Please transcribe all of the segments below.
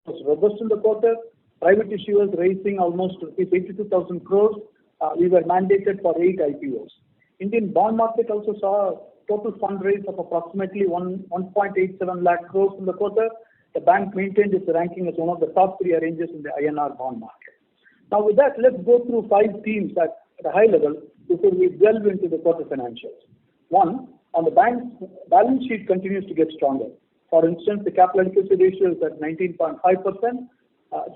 was robust in the quarter. Private issuers raising almost 82,000 crores. We were mandated for 8 IPOs. Indian bond market also saw a total fundraise of approximately 1.87 lakh crores in the quarter. The bank maintained its ranking as one of the top 3 arrangers in the INR bond market. Now with that, let's go through 5 themes at a high level before we delve into the quarter financials. 1. On the bank's balance sheet continues to get stronger. For instance, the capital adequacy ratio is at 19.5%,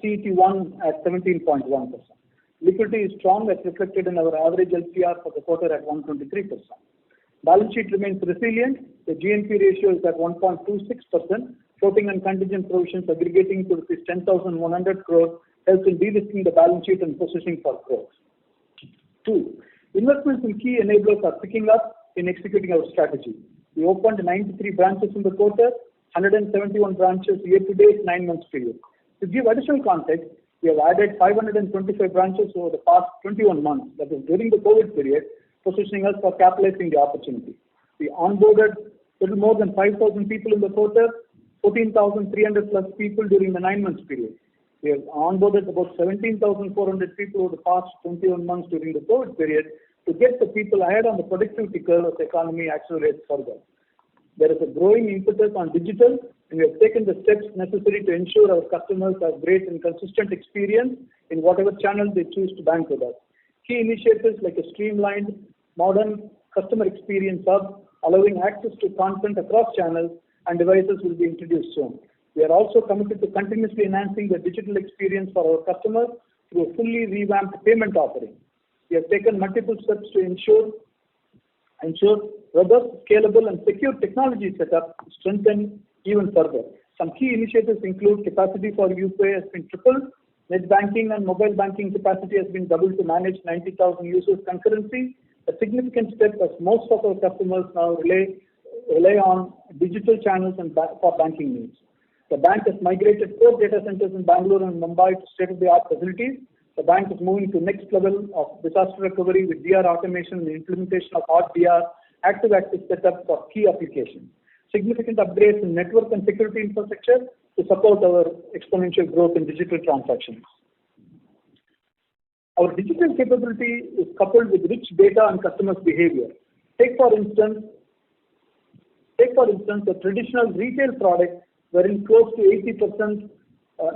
CET1 at 17.1%. Liquidity is strong as reflected in our average LCR for the quarter at 123%. Balance sheet remains resilient. The GNP ratio is at 1.26%. Floating and contingent provisions aggregating to 10,100 crores helps in de-risking the balance sheet and positioning for growth. 2. Investments in key enablers are picking up in executing our strategy. We opened 93 branches in the quarter, 171 branches year-to-date 9 months period. To give additional context, we have added 525 branches over the past 21 months, that is during the COVID period, positioning us for capitalizing the opportunity. We onboarded little more than 5,000 people in the quarter, 14,300 plus people during the 9 months period. We have onboarded about 17,400 people over the past 21 months during the COVID period to get the people ahead on the productivity curve as the economy accelerates further. There is a growing impetus on digital, and we have taken the steps necessary to ensure our customers have great and consistent experience in whatever channel they choose to bank with us. Key initiatives like a streamlined, modern customer experience hub, allowing access to content across channels and devices will be introduced soon. We are also committed to continuously enhancing the digital experience for our customers through a fully revamped payment offering. We have taken multiple steps to ensure robust, scalable and secure technology setup to strengthen even further. Some key initiatives include capacity for UPI has been tripled, net banking and mobile banking capacity has been doubled to manage 90,000 users concurrency, a significant step as most of our customers now rely on digital channels and for banking needs. The bank has migrated 4 data centers in Bangalore and Mumbai to state-of-the-art facilities. The bank is moving to next level of disaster recovery with DR automation and the implementation of RDR active-active setup for key applications. Significant upgrades in network and security infrastructure to support our exponential growth in digital transactions. Our digital capability is coupled with rich data on customers' behavior. Take for instance a traditional retail product wherein close to 80%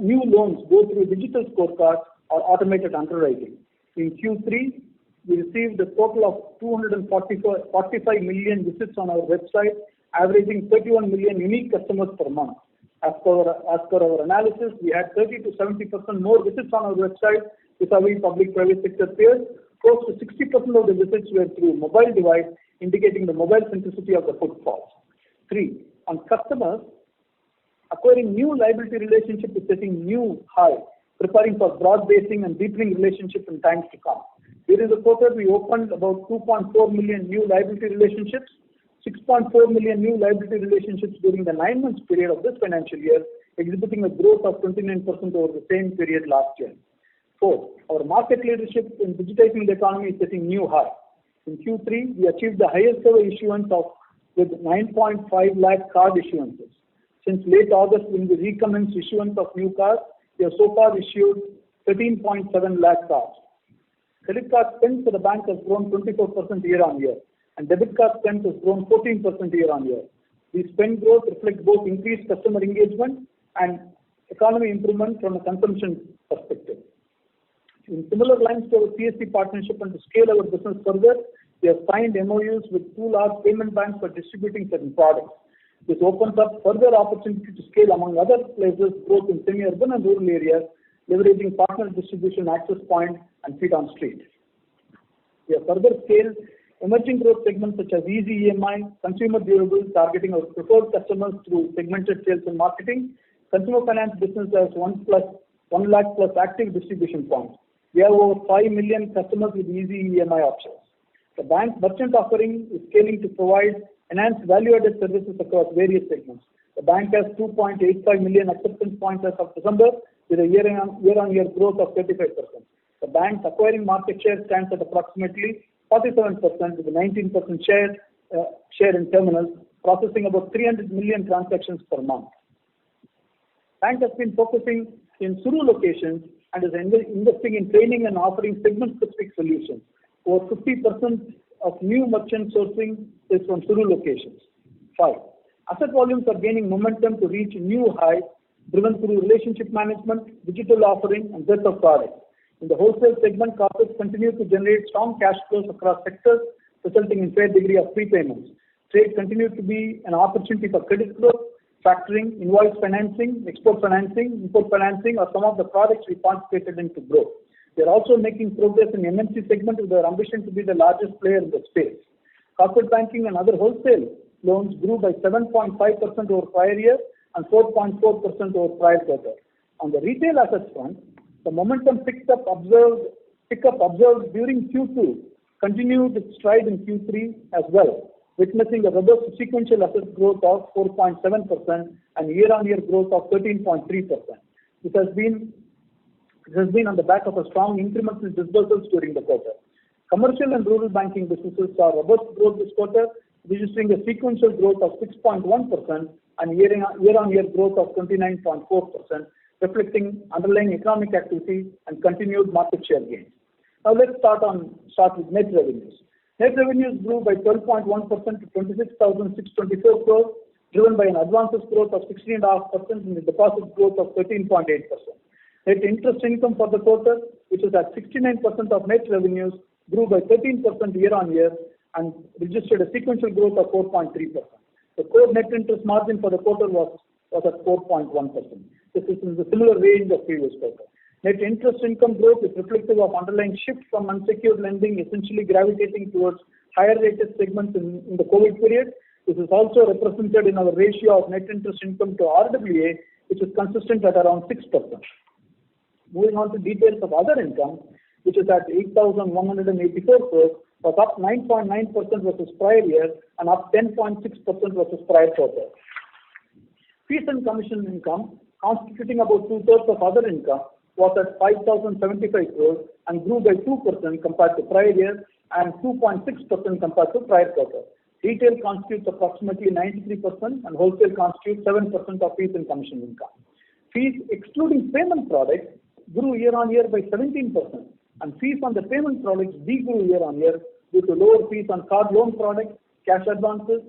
new loans go through digital scorecards or automated underwriting. In Q3, we received a total of 245 million visits on our website, averaging 31 million unique customers per month. As per our analysis, we had 30 to 70% more visits on our website vis-a-vis public-private sector peers. Close to 60% of the visits were through mobile device, indicating the mobile centricity of the footfalls. 3. On customers, acquiring new liability relationship is setting new high, preparing for broad basing and deepening relationships in times to come. During the quarter, we opened about 2.4 million new liability relationships, 6.4 million new liability relationships during the 9 months period of this financial year, exhibiting a growth of 29% over the same period last year. 4. Our market leadership in digitizing the economy is setting new high. In Q3, we achieved the highest ever issuance with 9.5 lakh card issuances. Since late August, when we recommenced issuance of new cards, we have so far issued 13.7 lakh cards. Credit card spend for the bank has grown 24% year on year, and debit card spend has grown 14% year on year. The spend growth reflects both increased customer engagement and economy improvement from a consumption perspective. In similar lines to our CSC partnership and to scale our business further, we have signed MOUs with 2 large payment banks for distributing certain products. This opens up further opportunity to scale among other places, both in semi-urban and rural areas, leveraging partner distribution access point and feet on street. We have further scaled emerging growth segments such as easy EMI, consumer durables, targeting our preferred customers through segmented sales and marketing. Consumer finance business has 1 lakh plus active distribution points. We have over 5 million customers with easy EMI options. The bank's merchant offering is scaling to provide enhanced value-added services across various segments. The bank has 2.85 million acceptance points as of December, with a year-on-year growth of 35%. The bank's acquiring market share stands at approximately 47%, with a 19% share in terminals, processing about 300 million transactions per month. Bank has been focusing in Suru locations and is investing in training and offering segment-specific solutions. Over 50% of new merchant sourcing is from Suru locations. 5. Asset volumes are gaining momentum to reach new highs, driven through relationship management, digital offering, and breadth of products. In the wholesale segment, corporates continue to generate strong cash flows across sectors, resulting in fair degree of prepayments. Trade continues to be an opportunity for credit growth. Factoring, invoice financing, export financing, import financing are some of the products we participated in to grow. We are also making progress in the MNC segment with our ambition to be the largest player in the space. Corporate banking and other wholesale loans grew by 7.5% over prior year and 4.4% over prior quarter. On the retail assets front, the momentum pickup observed during Q2 continued its stride in Q3 as well, witnessing a robust sequential asset growth of 4.7% and year-on-year growth of 13.3%. This has been on the back of a strong incremental disbursements during the quarter. Commercial and rural banking businesses saw robust growth this quarter, registering a sequential growth of 6.1% and year-on-year growth of 29.4%, reflecting underlying economic activity and continued market share gains. Now let's start with net revenues. Net revenues grew by 12.1% to 26,624 crores, driven by an advances growth of 16.5% and a deposit growth of 13.8%. Net interest income for the quarter, which is at 69% of net revenues, grew by 13% year-on-year and registered a sequential growth of 4.3%. The core net interest margin for the quarter was at 4.1%. This is in the similar range of previous quarter. Net interest income growth is reflective of underlying shift from unsecured lending, essentially gravitating towards higher rated segments in the COVID period. This is also represented in our ratio of net interest income to RWA, which is consistent at around 6%. Moving on to details of other income, which is at 8,184 crores, was up 9.9% versus prior year and up 10.6% versus prior quarter. Fees and commission income, constituting about 2/3 of other income, was at 5,075 crores and grew by 2% compared to prior year and 2.6% compared to prior quarter. Retail constitutes approximately 93% and wholesale constitutes 7% of fees and commission income. Fees excluding payment products grew year-on-year by 17%, and fees on the payment products de-grew year-on-year due to lower fees on card loan products, cash advances,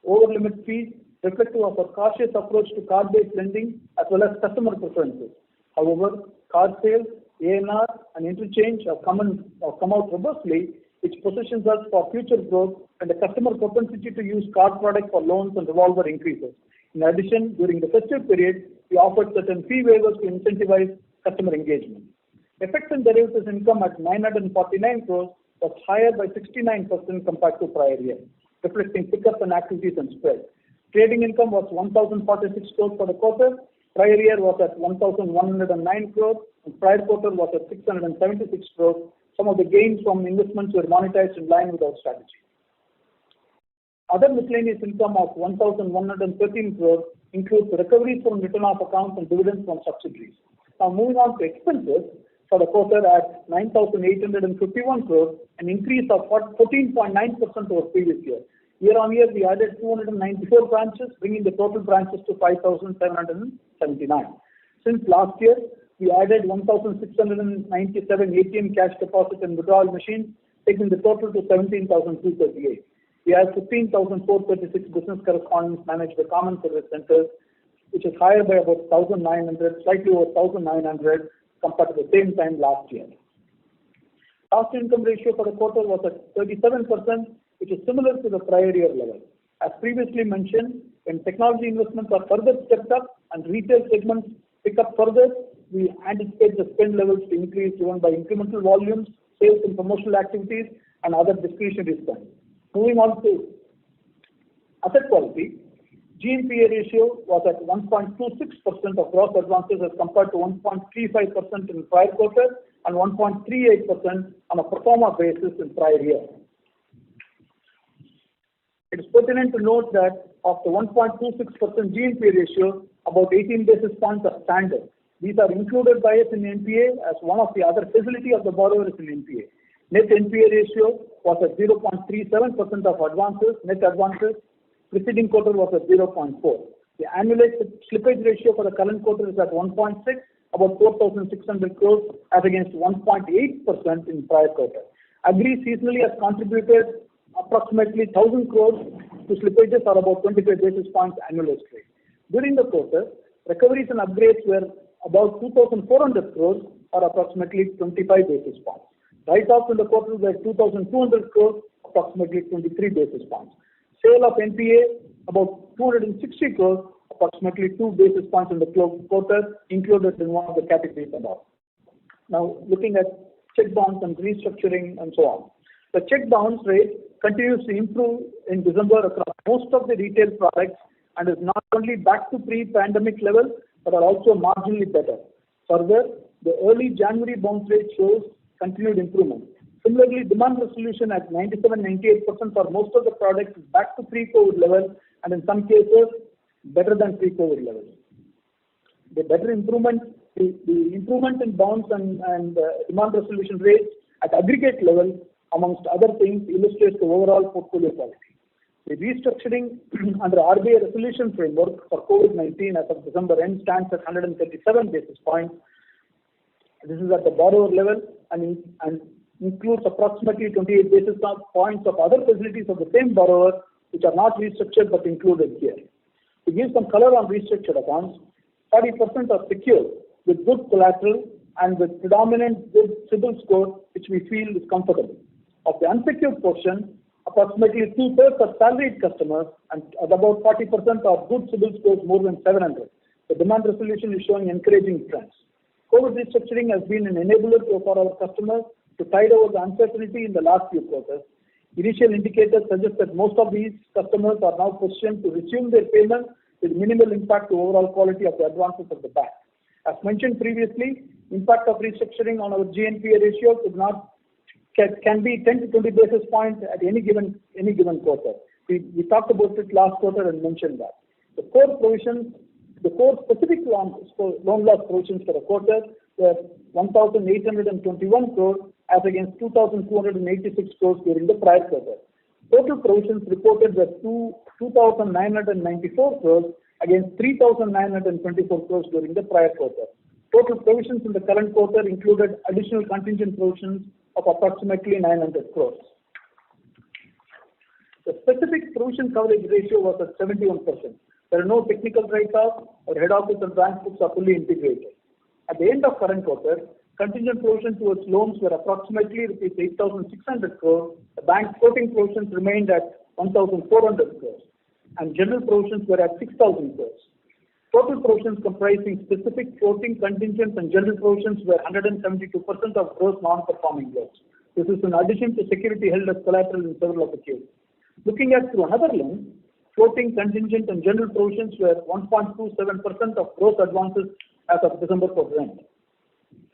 over-limit fees, reflective of a cautious approach to card-based lending as well as customer preferences. However, card sales, ANR, and interchange have come out robustly, which positions us for future growth and the customer propensity to use card products for loans and revolver increases. In addition, during the festive period, we offered certain fee waivers to incentivize customer engagement. Effects and derivatives income at 949 crores was higher by 69% compared to prior year, reflecting pickup in activities and spread. Trading income was 1,046 crores for the quarter. Prior year was at 1,109 crores and prior quarter was at 676 crores. Some of the gains from investments were monetized in line with our strategy. Other miscellaneous income of 1,113 crores includes recoveries from written off accounts and dividends from subsidiaries. Now moving on to expenses for the quarter at 9,851 crores, an increase of 14.9% over previous year. Year-on-year, we added 294 branches, bringing the total branches to 5,779. Since last year, we added 1,697 ATM cash deposit and withdrawal machines, taking the total to 17,238. We have 15,436 business correspondents managed by common service centers, which is higher by about 1,900, slightly over 1,900 compared to the same time last year. Cost to income ratio for the quarter was at 37%, which is similar to the prior year level. As previously mentioned, when technology investments are further stepped up and retail segments pick up further, we anticipate the spend levels to increase driven by incremental volumes, sales and promotional activities, and other discretionary spend. Moving on to asset quality, GNPA ratio was at 1.26% of gross advances as compared to 1.35% in prior quarter and 1.38% on a pro forma basis in prior year. It is pertinent to note that of the 1.26% GNPA ratio, about 18 basis points are standard. These are included by us in NPA as one of the other facility of the borrower is in NPA. Net NPA ratio was at 0.37% of advances, net advances. Preceding quarter was at 0.4. The annualized slippage ratio for the current quarter is at 1.6, about 4,600 crores as against 1.8% in prior quarter. Agri seasonally has contributed approximately 1,000 crores to slippages or about 25 basis points annualized rate. During the quarter, recoveries and upgrades were about 2,400 crores or approximately 25 basis points. Write-offs in the quarter were 2,200 crores, approximately 23 basis points. Sale of NPA about 260 crores, approximately 2 basis points in the quarter, included in one of the categories above. Now, looking at check bounce and restructuring and so on. The check bounce rate continues to improve in December across most of the retail products and is not only back to pre-pandemic levels, but are also marginally better. Further, the early January bounce rate shows continued improvement. Similarly, demand resolution at 97-98% for most of the products is back to pre-COVID levels and in some cases better than pre-COVID levels. The improvement in bounce and demand resolution rates at aggregate level, amongst other things, illustrates the overall portfolio quality. The restructuring under RBI resolution framework for COVID-19 as of December end stands at 137 basis points. This is at the borrower level and includes approximately 28 basis points of other facilities of the same borrower which are not restructured but included here. To give some color on restructured accounts, 40% are secure with good collateral and with predominant good CIBIL score, which we feel is comfortable. Of the unsecured portion, approximately 2/3 are salaried customers and about 40% are good CIBIL scores more than 700. The demand resolution is showing encouraging trends. COVID restructuring has been an enabler for our customers to tide over the uncertainty in the last few quarters. Initial indicators suggest that most of these customers are now positioned to resume their payments with minimal impact to overall quality of the advances of the bank. As mentioned previously, impact of restructuring on our GNPA ratio can be 10 to 20 basis points at any given quarter. We talked about it last quarter and mentioned that. The core specific loan loss provisions for the quarter were 1,821 crores as against 2,286 crores during the prior quarter. Total provisions reported were 2,994 crores against 3,924 crores during the prior quarter. Total provisions in the current quarter included additional contingent provisions of approximately 900 crores. The specific provision coverage ratio was at 71%. There are no technical write-offs or head office and branch books are fully integrated. At the end of current quarter, contingent provisions towards loans were approximately rupees 8,600 crores. The bank's floating provisions remained at 1,400 crores and general provisions were at 6,000 crores. Total provisions comprising specific floating contingents and general provisions were 172% of gross non-performing loans. This is in addition to security held as collateral in several of the cases. Looking at through another lens, floating contingent and general provisions were 1.27% of gross advances as of December quarter end.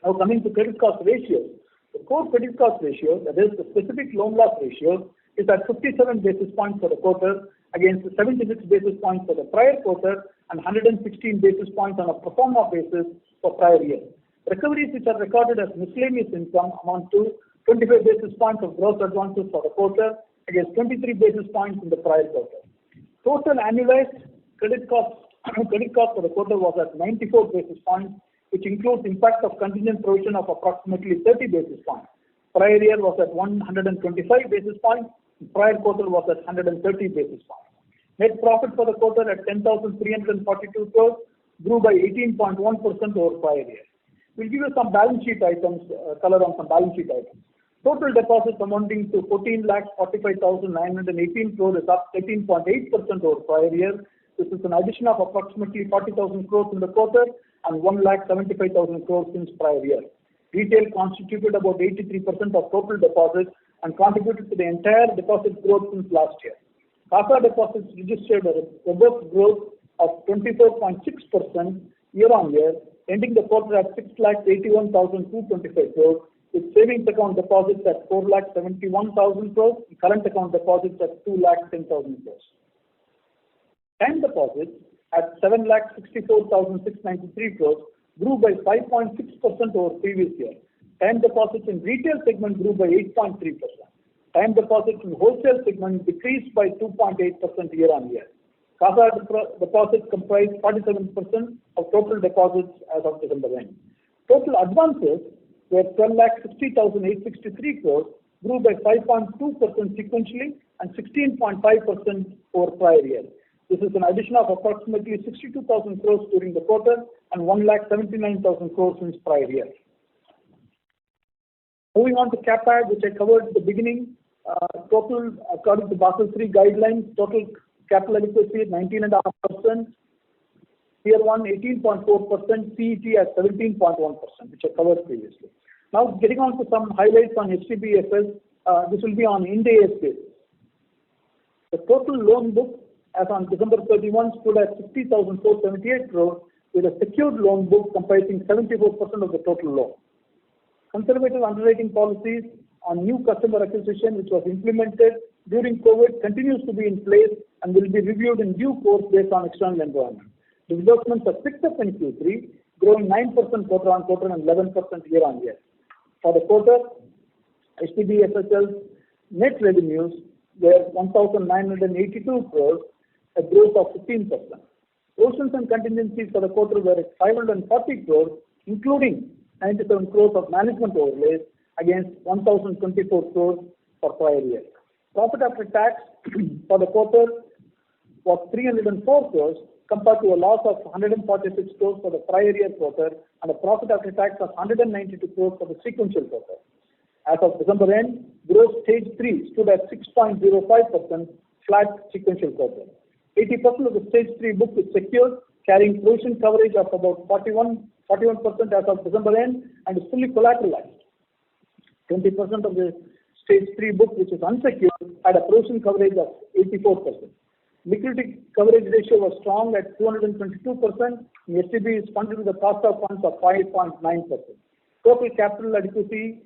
Now coming to credit cost ratios, the core credit cost ratio, that is the specific loan loss ratio, is at 57 basis points for the quarter against 76 basis points for the prior quarter and 116 basis points on a pro forma basis for prior year. Recoveries which are recorded as miscellaneous income amount to 25 basis points of gross advances for the quarter against 23 basis points in the prior quarter. Total annualized credit cost for the quarter was at 94 basis points, which includes impact of contingent provision of approximately 30 basis points. Prior year was at 125 basis points. Prior quarter was at 130 basis points. Net profit for the quarter at 10,342 crores grew by 18.1% over prior year. We'll give you some balance sheet items, color on some balance sheet items. Total deposits amounting to 14,45,918 crores is up 13.8% over prior year. This is an addition of approximately 40,000 crores in the quarter and 1,75,000 crores since prior year. Retail constituted about 83% of total deposits and contributed to the entire deposit growth since last year. CASA deposits registered a robust growth of 24.6% year on year, ending the quarter at 6,81,225 crores, with savings account deposits at 4,71,000 crores and current account deposits at 2,10,000 crores. Time deposits at 7,64,693 crores grew by 5.6% over previous year. Time deposits in retail segment grew by 8.3%. Time deposits in wholesale segment decreased by 2.8% year on year. CASA deposits comprise 47% of total deposits as of December end. Total advances were 12,60,863 crores, grew by 5.2% sequentially and 16.5% over prior year. This is an addition of approximately 62,000 crores during the quarter and 1,79,000 crores since prior year. Moving on to CAPAD, which I covered at the beginning, total, according to Basel III guidelines, total capital adequacy at 19.5%, Tier 1 18.4%, CET at 17.1%, which I covered previously. Now, getting on to some highlights on HDBFS, this will be on Ind AS basis. The total loan book as on December 31 stood at 60,478 crores, with a secured loan book comprising 74% of the total loan. Conservative underwriting policies on new customer acquisition, which was implemented during COVID, continues to be in place and will be reviewed in due course based on external environment. Disbursements have picked up in Q3, growing 9% quarter on quarter and 11% year on year. For the quarter, HDBFSL's net revenues were 1,982 crores, a growth of 15%. Provisions and contingencies for the quarter were at 540 crores, including 97 crores of management overlays against 1,024 crores for prior year. Profit after tax for the quarter was 304 crores compared to a loss of 146 crores for the prior year quarter and a profit after tax of 192 crores for the sequential quarter. As of December end, gross stage 3 stood at 6.05%, flat sequential quarter. 80% of the stage 3 book is secured, carrying provision coverage of about 41% as of December end and is fully collateralized. 20% of the stage 3 book, which is unsecured, had a provision coverage of 84%. Liquidity coverage ratio was strong at 222%. The STB is funded with a cost of funds of 5.9%. Total capital adequacy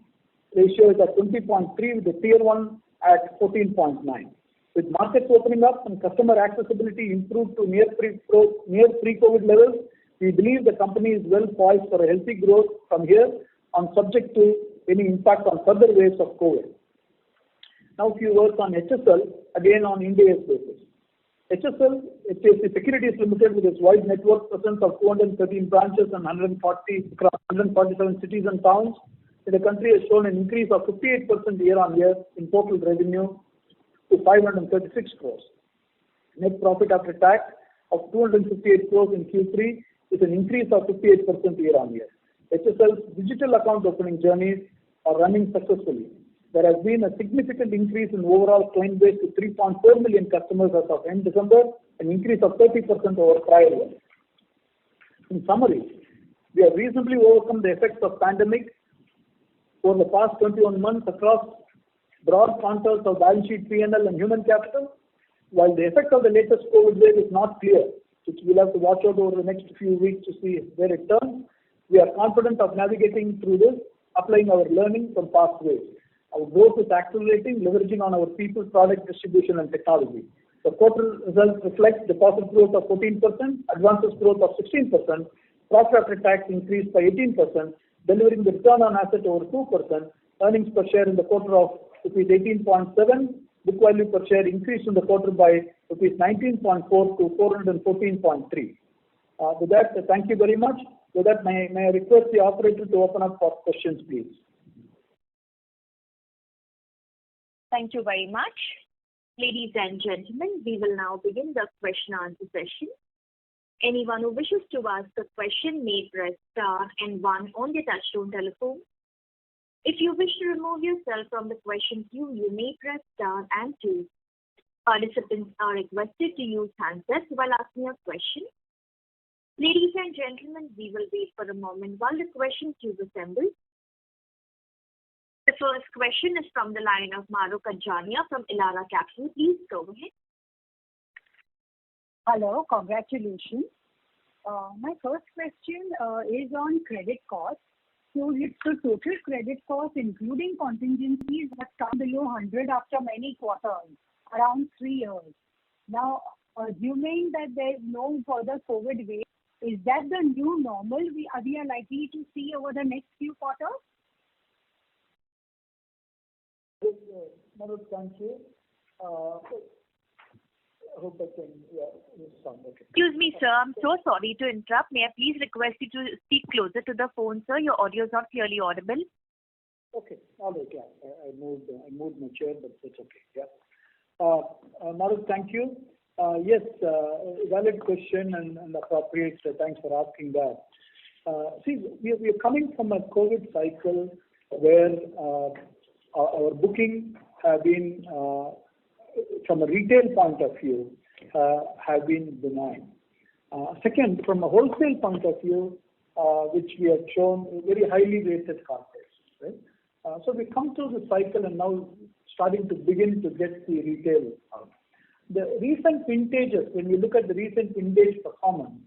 ratio is at 20.3 with the Tier 1 at 14.9. With markets opening up and customer accessibility improved to near pre-COVID levels, we believe the company is well poised for a healthy growth from here on, subject to any impact on further waves of COVID. Now a few words on HSL, again on Ind AS basis. HSL, HDFC Securities Limited, with its wide network presence of 213 branches and 147 cities and towns in the country, has shown an increase of 58% year on year in total revenue to 536 crores. Net profit after tax of 258 crores in Q3 is an increase of 58% year on year. HSL's digital account opening journeys are running successfully. There has been a significant increase in overall client base to 3.4 million customers as of end December, an increase of 30% over prior year. In summary, we have reasonably overcome the effects of pandemic over the past 21 months across broad contours of balance sheet, P&L and human capital. While the effect of the latest COVID wave is not clear, which we'll have to watch out over the next few weeks to see where it turns, we are confident of navigating through this, applying our learning from past waves. Our growth is accelerating, leveraging on our people, product distribution and technology. The quarter results reflect deposit growth of 14%, advances growth of 16%, profit after tax increased by 18%, delivering the return on asset over 2%, earnings per share in the quarter of rupees 18.7, book value per share increased in the quarter by rupees 19.4 to 414.3. With that, thank you very much. With that, may I request the operator to open up for questions, please. Thank you very much. Ladies and gentlemen, we will now begin the question answer session. Anyone who wishes to ask a question may press star and 1 on the touchtone telephone. If you wish to remove yourself from the question queue, you may press star and 2. Participants are requested to use handsets while asking a question. Ladies and gentlemen, we will wait for a moment while the question queue assembles. The first question is from the line of Mahrukh Adajania from Elara Capital. Please go ahead. Hello, congratulations. My first question is on credit cost. So the total credit cost, including contingencies, has come below 100 after many quarters, around 3 years. Now, assuming that there is no further COVID wave, is that the new normal we are likely to see over the next few quarters? Mahrukh, thank you. hope I can, respond. Okay. Excuse me, sir. I'm so sorry to interrupt. May I please request you to speak closer to the phone, sir? Your audio is not clearly audible. Okay. All right. Yeah. I moved my chair, but it's okay. Yeah. Madhu, thank you. Yes, valid question and appropriate. Thanks for asking that. See, we are coming from a COVID cycle where our booking have been, from a retail point of view, have been benign. Second, from a wholesale point of view, which we have shown very highly rated corporates, right? So we come through the cycle and now starting to begin to get the retail out. The recent vintages, when you look at the recent vintage performance,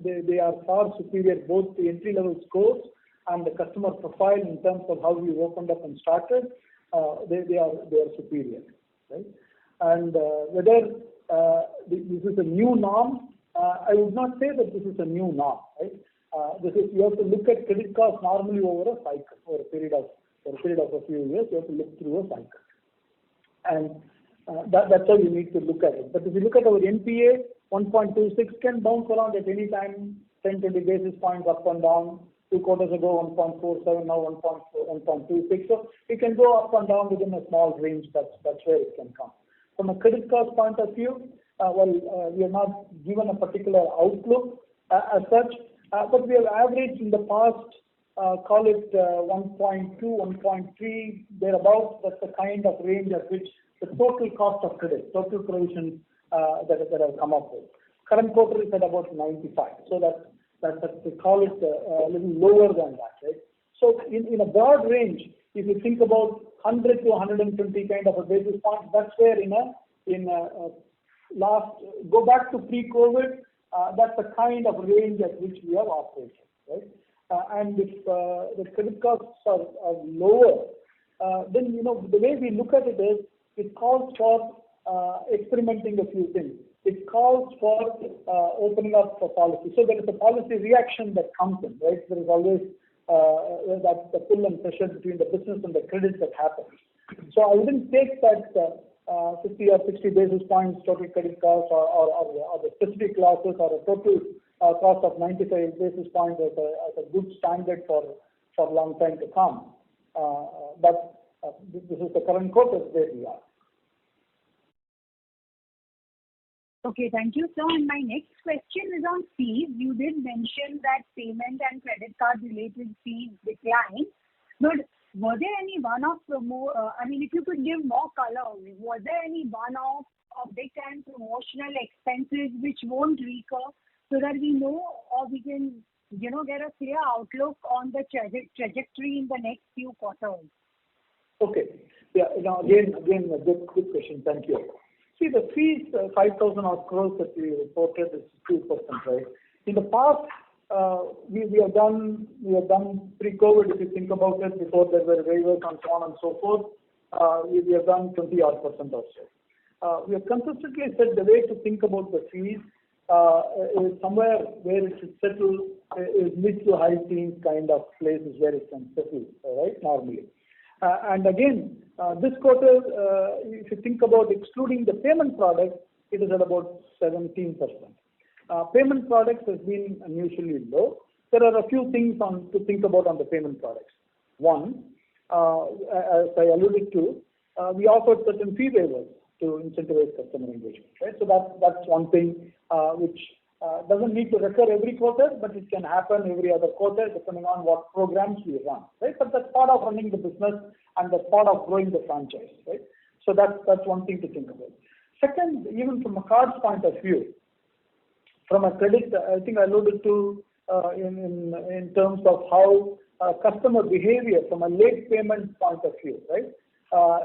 they are far superior, both the entry-level scores and the customer profile in terms of how we opened up and started. They are superior, right? And whether this is a new norm, I would not say that this is a new norm, right? You have to look at credit costs normally over a cycle, over a period of a few years. You have to look through a cycle, and that's how you need to look at it. But if you look at our NPA, 1.26 can bounce around at any time, 10-20 basis points up and down. 2 quarters ago, 1.47, now 1.26. So it can go up and down within a small range. That's where it can come. From a credit cost point of view, we are not given a particular outlook as such, but we have averaged in the past, call it 1.2, 1.3, thereabouts. That's the kind of range at which the total cost of credit, total provisions that have come up with. Current quarter is at about 95. So that's we call it a little lower than that, right? So in a broad range, if you think about 100 to 120 kind of a basis point, that's where go back to pre-COVID, that's the kind of range at which we have operated, right? And if the credit costs are lower, then the way we look at it is it calls for experimenting a few things. It calls for opening up for policy. So there is a policy reaction that comes in, right? There is always that the pull and pressure between the business and the credit that happens. So I wouldn't take that 50 or 60 basis points total credit cost or the specific losses or a total cost of 95 basis points as a good standard for a long time to come. But this is the current quarter where we are. Okay, thank you, sir. And my next question is on fees. You did mention that payment and credit card related fees declined, but were there any one-off if you could give more color, was there any one-off or big time promotional expenses which won't recur, so that we know or we can, get a clear outlook on the trajectory in the next few quarters? Okay. Yeah. Now again, a good question. Thank you. See, the fees, 5,000 odd crores that we reported is 2%, right? In the past, we have done pre-COVID. If you think about it, before there were waivers and so on and so forth, we have done 20 odd percent or so. We have consistently said the way to think about the fees is somewhere where it should settle is mid to high teens kind of place is where it can settle, right? Normally. And again, this quarter, if you think about excluding the payment products, it is at about 17%. Payment products has been unusually low. There are a few things to think about on the payment products. One, as I alluded to, we offered certain fee waivers to incentivize customer engagement, right? So that's one thing which doesn't need to recur every quarter, but it can happen every other quarter depending on what programs we run, right? But that's part of running the business and that's part of growing the franchise, right? So that's one thing to think about. Second, even from a cards point of view, from a credit, I think I alluded to in terms of how customer behavior from a late payment point of view, right?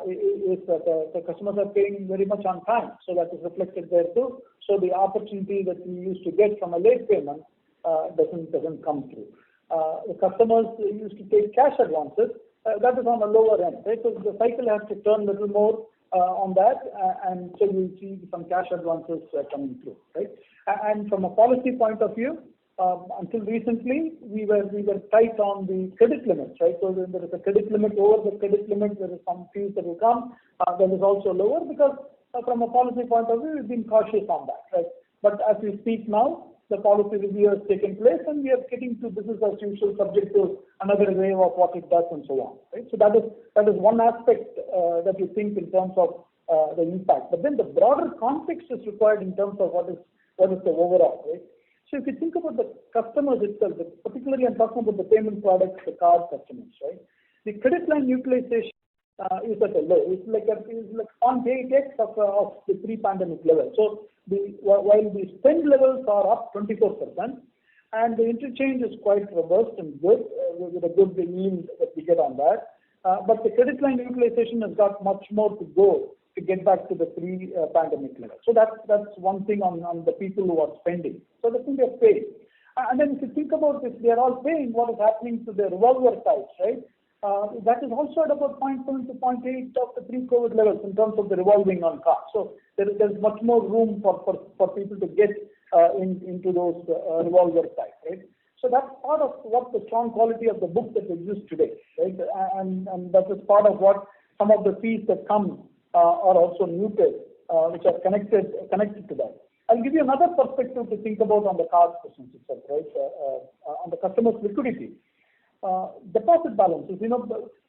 Is that the customers are paying very much on time, so that is reflected there too. So the opportunity that we used to get from a late payment doesn't come through. The customers used to take cash advances. That is on the lower end, right? So the cycle has to turn a little more on that, and so you see some cash advances coming through, right? And from a policy point of view, until recently, we were tight on the credit limits, right? So when there is a credit limit over the credit limit, there is some fees that will come. That is also lower because from a policy point of view, we've been cautious on that, right? But as we speak now, the policy review has taken place, and we are getting to business as usual, subject to another wave of what it does and so on, right? So that is one aspect that you think in terms of the impact. But then the broader context is required in terms of what is the overall, right? So if you think about the customers itself, particularly I'm talking about the payment products, the card customers, right? The credit line utilization is at a low. It's like on day X of the pre-pandemic level. So while the spend levels are up 24%, and the interchange is quite robust and good with a good yield that we get on that, but the credit line utilization has got much more to go to get back to the pre-pandemic level. So that's one thing on the people who are spending. So that's when they're paying. And then if you think about this, they are all paying, what is happening to their revolver types, right? That is also at about 0.7 to 0.8 of the pre-COVID levels in terms of the revolving on cards. So there's much more room for people to get into those revolver types, right? So that's part of what the strong quality of the book that exists today, right? And that is part of what some of the fees that come are also muted, which are connected to that. I'll give you another perspective to think about on the cards business itself, right? On the customer's liquidity. Deposit balances,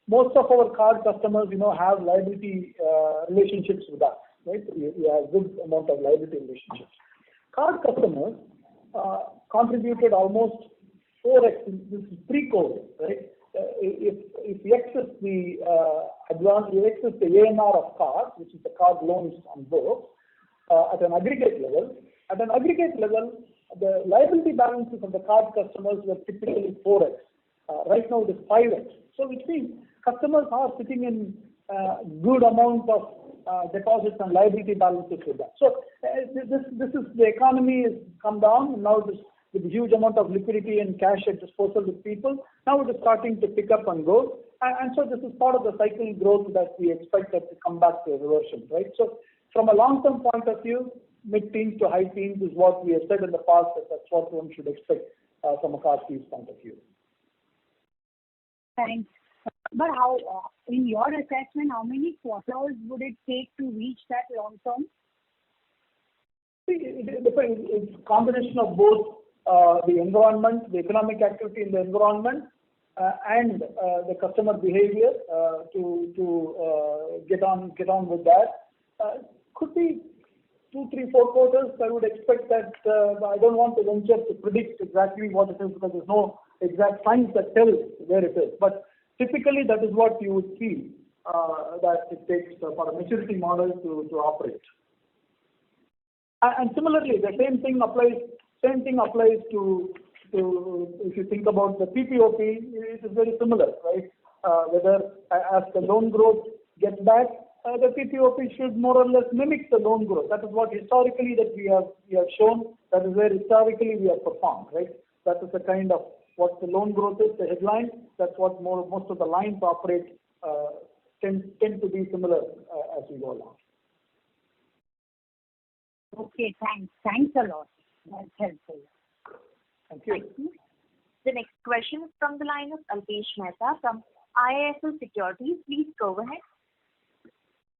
most of our card customers, have liability relationships with us, right? We have good amount of liability relationships. Card customers contributed almost 4x, this is pre-COVID, right? If you access the advance, you access the AMR of cards, which is the card loans on books, at an aggregate level. At an aggregate level, the liability balances of the card customers were typically 4x. Right now it is 5x. So which means customers are sitting in good amount of deposits and liability balances with that. So this is the economy has come down now. With a huge amount of liquidity and cash at disposal with people, now it is starting to pick up and go. And so this is part of the cycle growth that we expect that to come back to a reversion, right? So from a long-term point of view, mid-teens to high teens is what we have said in the past, that's what one should expect from a card fees point of view. Thanks. But how, in your assessment, how many quarters would it take to reach that long term? It depends. It's a combination of both the environment, the economic activity in the environment, and the customer behavior to get on with that. Could be 2, 3, 4 quarters. I would expect that. I don't want to venture to predict exactly what it is because there's no exact science that tells where it is. But typically, that is what you would see that it takes for a maturity model to operate. And similarly, the same thing applies to if you think about the PPOP, it is very similar, right? Whether as the loan growth gets back, the PPOP should more or less mimic the loan growth. That is what historically that we have shown. That is where historically we have performed, right? That is the kind of what the loan growth is, the headline. That's what most of the lines operate tend to be similar as we go along. Okay, thanks. Thanks a lot. That's helpful. Thank you. Thank you. The next question is from the line of Alpesh Mehta from IIFL Securities. Please go ahead.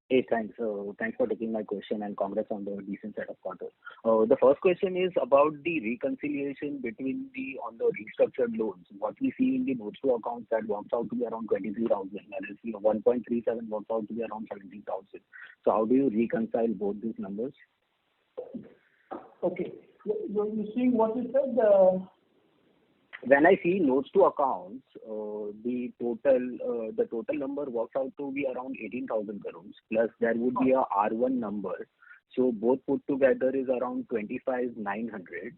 Hey, thanks. Thanks for taking my question and congrats on the decent set of quarters. The first question is about the reconciliation between on the restructured loans. What we see in the notes to accounts that works out to be around 23,000, and 1.37 works out to be around 17,000. So how do you reconcile both these numbers? Okay. You see what you said? When I see notes to accounts, the total number works out to be around 18,000 crores. Plus there would be a R1 number. So both put together is around 25,900.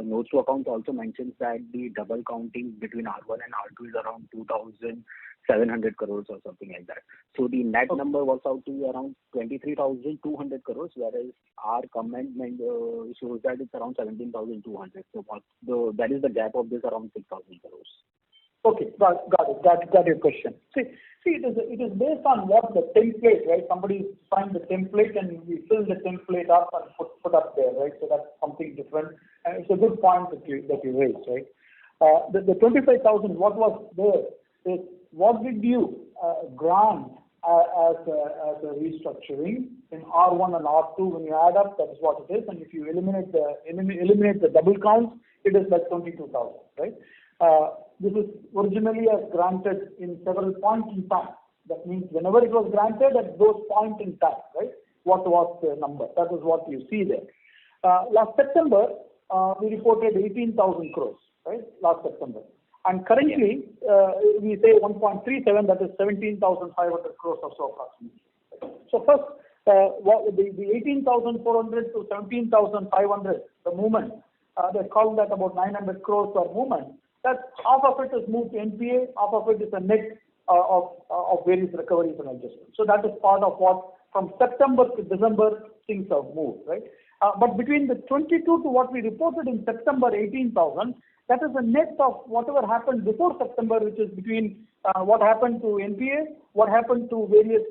Notes to accounts also mentions that the double counting between R1 and R2 is around 2,700 crores or something like that. So the net number works out to be around 23,200 crores, whereas our comment shows that it's around 17,200. So that is the gap of this around 6,000 crores. Okay, got it. Got your question. See, it is based on what the template, right? Somebody find the template and we fill the template up and put up there, right? So that's something different. And it's a good point that you raised, right? The 25,000, what was there is what did you grant as a restructuring. In R1 and R2, when you add up, that is what it is. And if you eliminate the double counts, it is like 22,000, right? This is originally granted in several points in time. That means whenever it was granted at those points in time, right? What was the number? That is what you see there. Last September, we reported 18,000 crores, right? Last September. And currently, we say 1.37, that is 17,500 crores or so approximately. So first, the 18,400 to 17,500, the movement, they call that about 900 crores per movement. That half of it is moved to NPA, half of it is a net of various recoveries and adjustments. So that is part of what from September to December things have moved, right? But between the 22 to what we reported in September, 18,000, that is a net of whatever happened before September, which is between what happened to NPA, what happened to various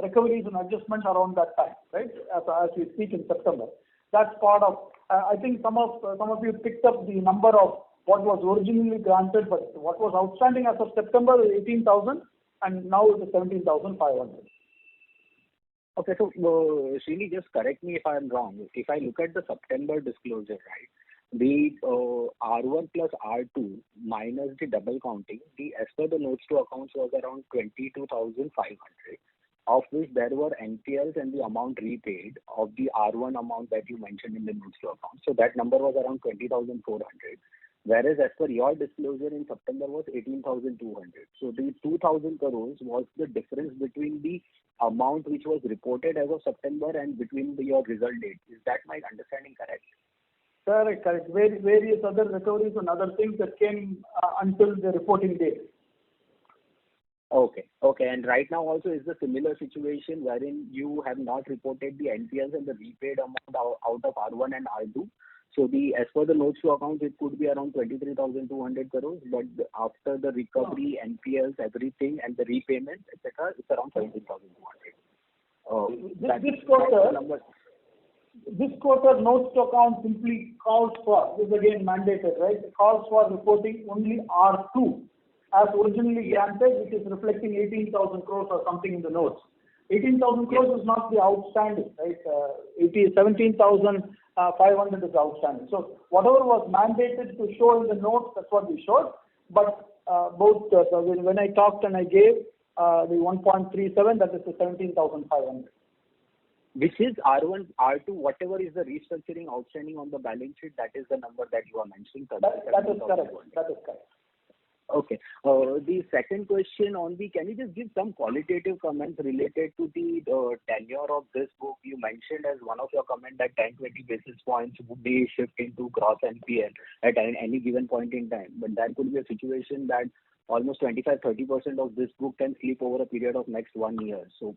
recoveries and adjustments around that time, right? As we speak in September, that's part of. I think some of you picked up the number of what was originally granted, but what was outstanding as of September is 18,000, and now it is 17,500. Okay, so Srini, just correct me if I'm wrong. If I look at the September disclosure, right, the R1 plus R2 minus the double counting, as per the notes to accounts was around 22,500, of which there were NPLs and the amount repaid of the R1 amount that you mentioned in the notes to accounts. So that number was around 20,400. Whereas as per your disclosure in September was 18,200. So the 2,000 crores was the difference between the amount which was reported as of September and between your result date. Is that my understanding correct? Correct. Various other recoveries and other things that came until the reporting date. Okay. And right now also is the similar situation wherein you have not reported the NPLs and the repaid amount out of R1 and R2. So as per the notes to accounts, it could be around 23,200 crores, but after the recovery, NPLs, everything, and the repayments, etc., it's around 17,200. This quarter notes to account simply calls for, this is again mandated, right? It calls for reporting only R2 as originally granted, which is reflecting 18,000 crores or something in the notes. 18,000 crores is not the outstanding, right? 17,500 is outstanding. So whatever was mandated to show in the notes, that's what we showed. But both when I talked and I gave the 1.37, that is the 17,500. Which is R1, R2, whatever is the restructuring outstanding on the balance sheet, that is the number that you are mentioning. That is correct. That is correct. Okay. The second question can you just give some qualitative comments related to the tenure of this book? You mentioned as one of your comments that 10-20 basis points would be shifting to gross NPL at any given point in time. But there could be a situation that almost 25-30% of this book can slip over a period of next 1 year. So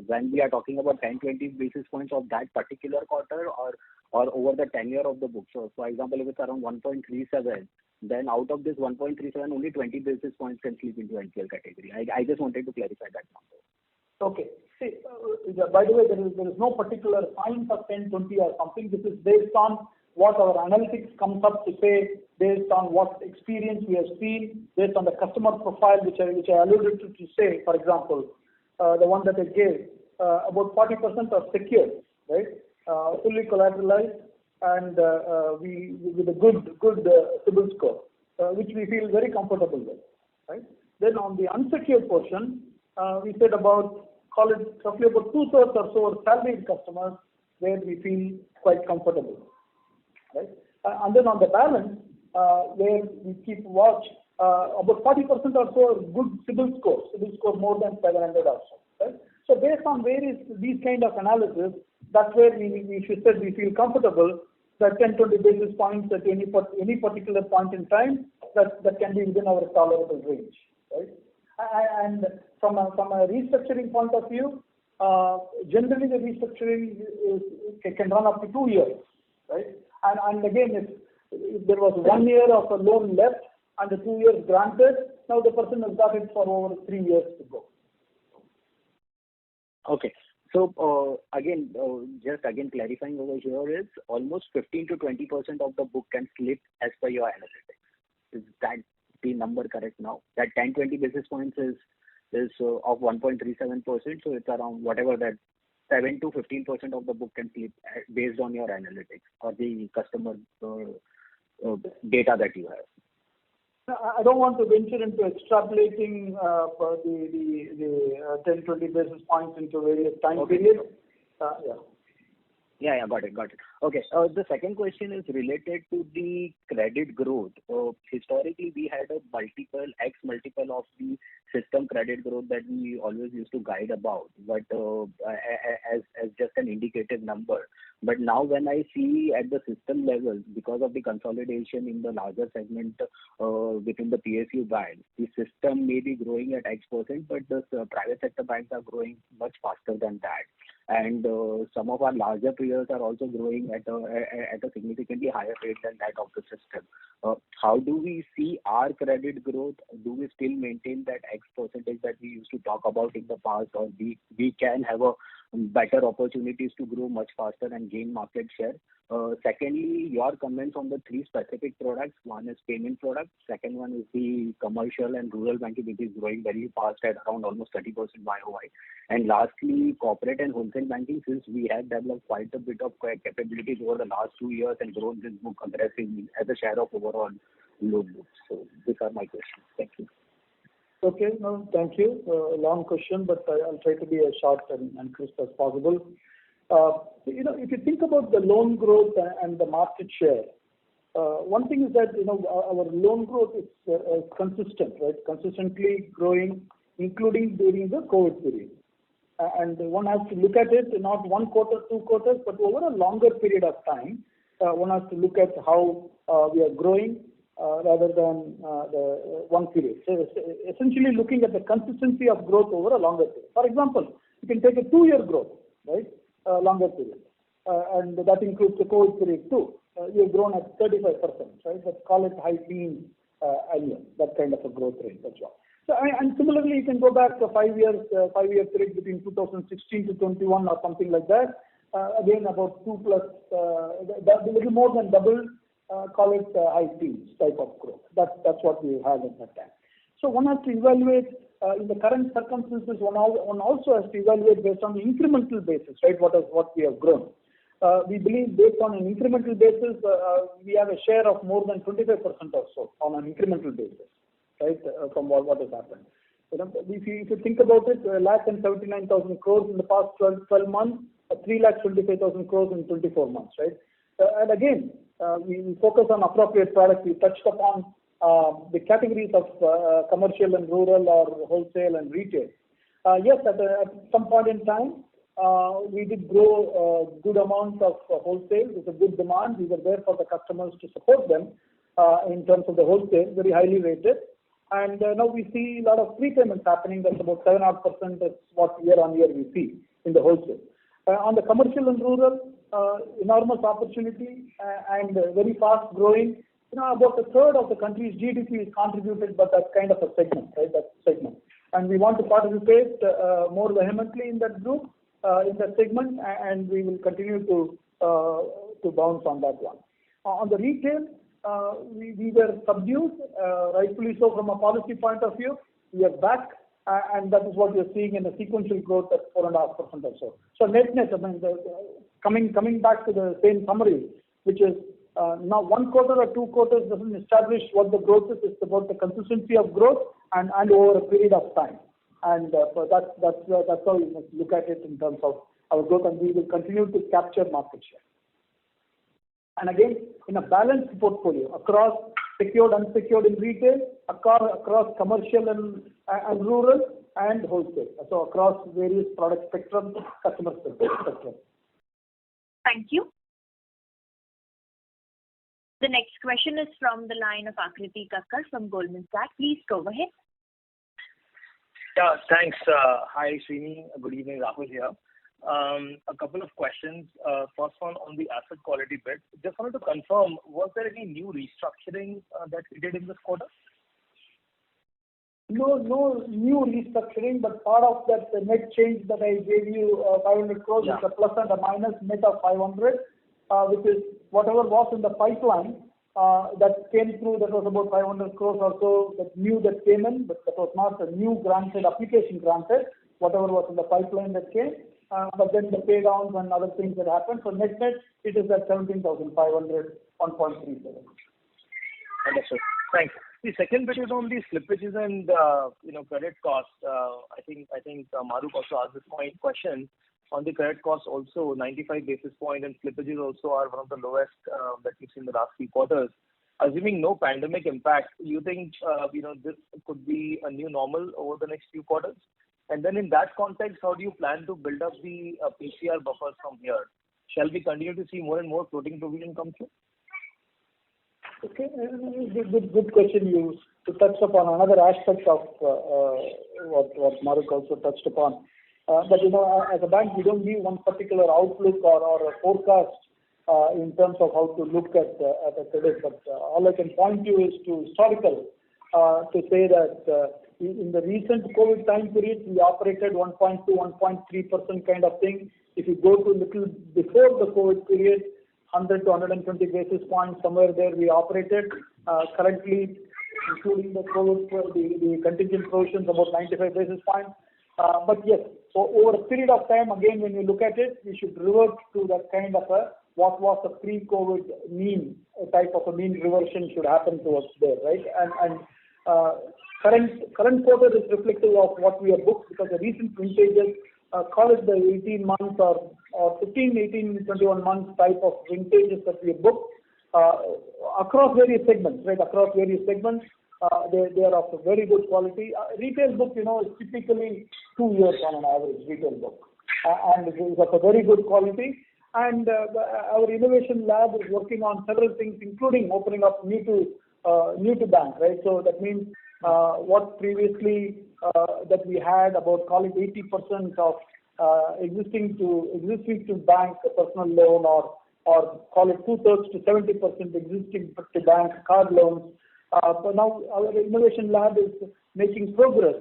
when we are talking about 10-20 basis points of that particular quarter or over the tenure of the book. So for example, if it's around 1.37, then out of this 1.37, only 20 basis points can slip into NPL category. I just wanted to clarify that number. Okay. See, by the way, there is no particular sign for 10, 20 or something. This is based on what our analytics comes up to say, based on what experience we have seen, based on the customer profile, which I alluded to say, for example, the one that I gave, about 40% are secure, right? Fully collateralized and with a good CIBIL score, which we feel very comfortable with, right? Then on the unsecured portion, we said call it roughly about 2/3 or so are salaried customers where we feel quite comfortable, right? And then on the balance, where we keep watch, about 40% or so are good CIBIL score more than 700 or so, right? So based on these kind of analysis, that's where we said we feel comfortable that 10-20 basis points at any particular point in time that can be within our tolerable range, right? And from a restructuring point of view, generally the restructuring can run up to 2 years, right? And again, if there was 1 year of a loan left and the 2 years granted, now the person has got it for over 3 years to go. Okay. So just clarifying over here is almost 15 to 20% of the book can slip as per your analytics. Is that the number correct now? That 10-20 basis points is is of 1.37%. So it's around whatever that 7 to 15% of the book can slip based on your analytics or the customer data that you have. I don't want to venture into extrapolating the 10-20 basis points into various time periods. Yeah, got it. Okay. The second question is related to the credit growth. Historically, we had a X multiple of the system credit growth that we always used to guide about, but as just an indicative number. But now when I see at the system level, because of the consolidation in the larger segment within the PSU bank, the system may be growing at X%, but the private sector banks are growing much faster than that. And some of our larger peers are also growing at a significantly higher rate than that of the system. How do we see our credit growth? Do we still maintain that X percentage that we used to talk about in the past, or we can have a better opportunities to grow much faster and gain market share? Secondly, your comments on the three specific products. One is payment products. Second one is the commercial and rural banking, which is growing very fast at around almost 30% YOY. And lastly, corporate and wholesale banking, since we have developed quite a bit of capabilities over the last 2 years and grown this book aggressively as a share of overall loan books. So these are my questions. Thank you. Okay, no, thank you. Long question, but I'll try to be as short and crisp as possible. If you think about the loan growth and the market share, one thing is that our loan growth is consistent, right? Consistently growing, including during the COVID period. And one has to look at it not 1 quarter, 2 quarters, but over a longer period of time. One has to look at how we are growing rather than the one period. So essentially looking at the consistency of growth over a longer period. For example, you can take a 2-year growth, right? Longer period. And that includes the COVID period too. You've grown at 35%, right? Let's call it high teens annual, that kind of a growth rate as well. So, and similarly, you can go back to 5 years, 5-year period between 2016 to 21 or something like that. Again, about 2 plus, a little more than double, call it high teens type of growth. That's what we had at that time. So one has to evaluate in the current circumstances. One also has to evaluate based on the incremental basis, right? What we have grown. We believe based on an incremental basis, we have a share of more than 25% or so on an incremental basis, right? From what has happened. If you think about it, 1,79,000 crores in the past 12 months, 3,25,000 crores in 24 months, right? And again, we focus on appropriate products. We touched upon the categories of commercial and rural or wholesale and retail. Yes, at some point in time, we did grow a good amount of wholesale. There's a good demand. We were there for the customers to support them in terms of the wholesale, very highly rated. And now we see a lot of prepayments happening. That's about 7%. That's what year on year we see in the wholesale. On the commercial and rural, enormous opportunity and very fast growing. About a third of the country's GDP is contributed by that kind of a segment, right? That segment. And we want to participate more vehemently in that group, in that segment, and we will continue to bounce on that one. On the retail, we were subdued, rightfully so from a policy point of view. We are back, and that is what we are seeing in the sequential growth at 4.5% or so. So net, I mean, coming back to the same summary, which is now 1 quarter or 2 quarters doesn't establish what the growth is. It's about the consistency of growth and over a period of time. And so that's how you must look at it in terms of our growth, and we will continue to capture market share. And again, in a balanced portfolio across secured, unsecured in retail, across commercial and rural and wholesale. So across various product spectrum, customer spectrum. Thank you. The next question is from the line of Akriti Kakkar from Goldman Sachs. Please go ahead. Yeah, thanks. Hi, Srini. Good evening, Rahul here. A couple of questions. First one on the asset quality bit. Just wanted to confirm, was there any new restructuring that we did in this quarter? No new restructuring, but part of that net change that I gave you, 500 crores, is a plus and a minus net of 500, which is whatever was in the pipeline. that came through, that was about 500 crores or so, that new that came in, but that was not a new granted application granted, whatever was in the pipeline that came. But then the pay downs and other things that happened. So net, it is at 17,500, 1.37. Understood. Thanks. The second bit is on the slippages and credit costs. I think Maruk also asked this question on the credit costs also 95 basis point, and slippages also are one of the lowest that we've seen in the last few quarters. Assuming no pandemic impact, you think this could be a new normal over the next few quarters? And then in that context, how do you plan to build up the PCR buffers from here? Shall we continue to see more and more floating provision come through? Okay, good question. You touched upon another aspect of what Maruk also touched upon. But as a bank, we don't give one particular outlook or a forecast in terms of how to look at a credit. But all I can point you is to historical to say that in the recent COVID time period, we operated 1.2, 1.3% kind of thing. If you go to little before the COVID period, 100 to 120 basis points, somewhere there we operated. Currently, including the COVID, the contingent provisions, about 95 basis points. But yes, so over a period of time, again, when you look at it, we should revert to that kind of what was the pre-COVID mean, a type of a mean reversion should happen towards there, right? And current quarter is reflective of what we have booked, because the recent vintages, call it the 18 months or 15, 18, 21 months type of vintages that we have booked across various segments, right? Across various segments, they are of a very good quality. Retail book, is typically 2 years on an average retail book, and it is of a very good quality. And our innovation lab is working on several things, including opening up new to bank, right? So that means what previously that we had about, call it 80% of existing to bank personal loan, or call it 2/3 to 70% existing to bank card loans. So now our innovation lab is making progress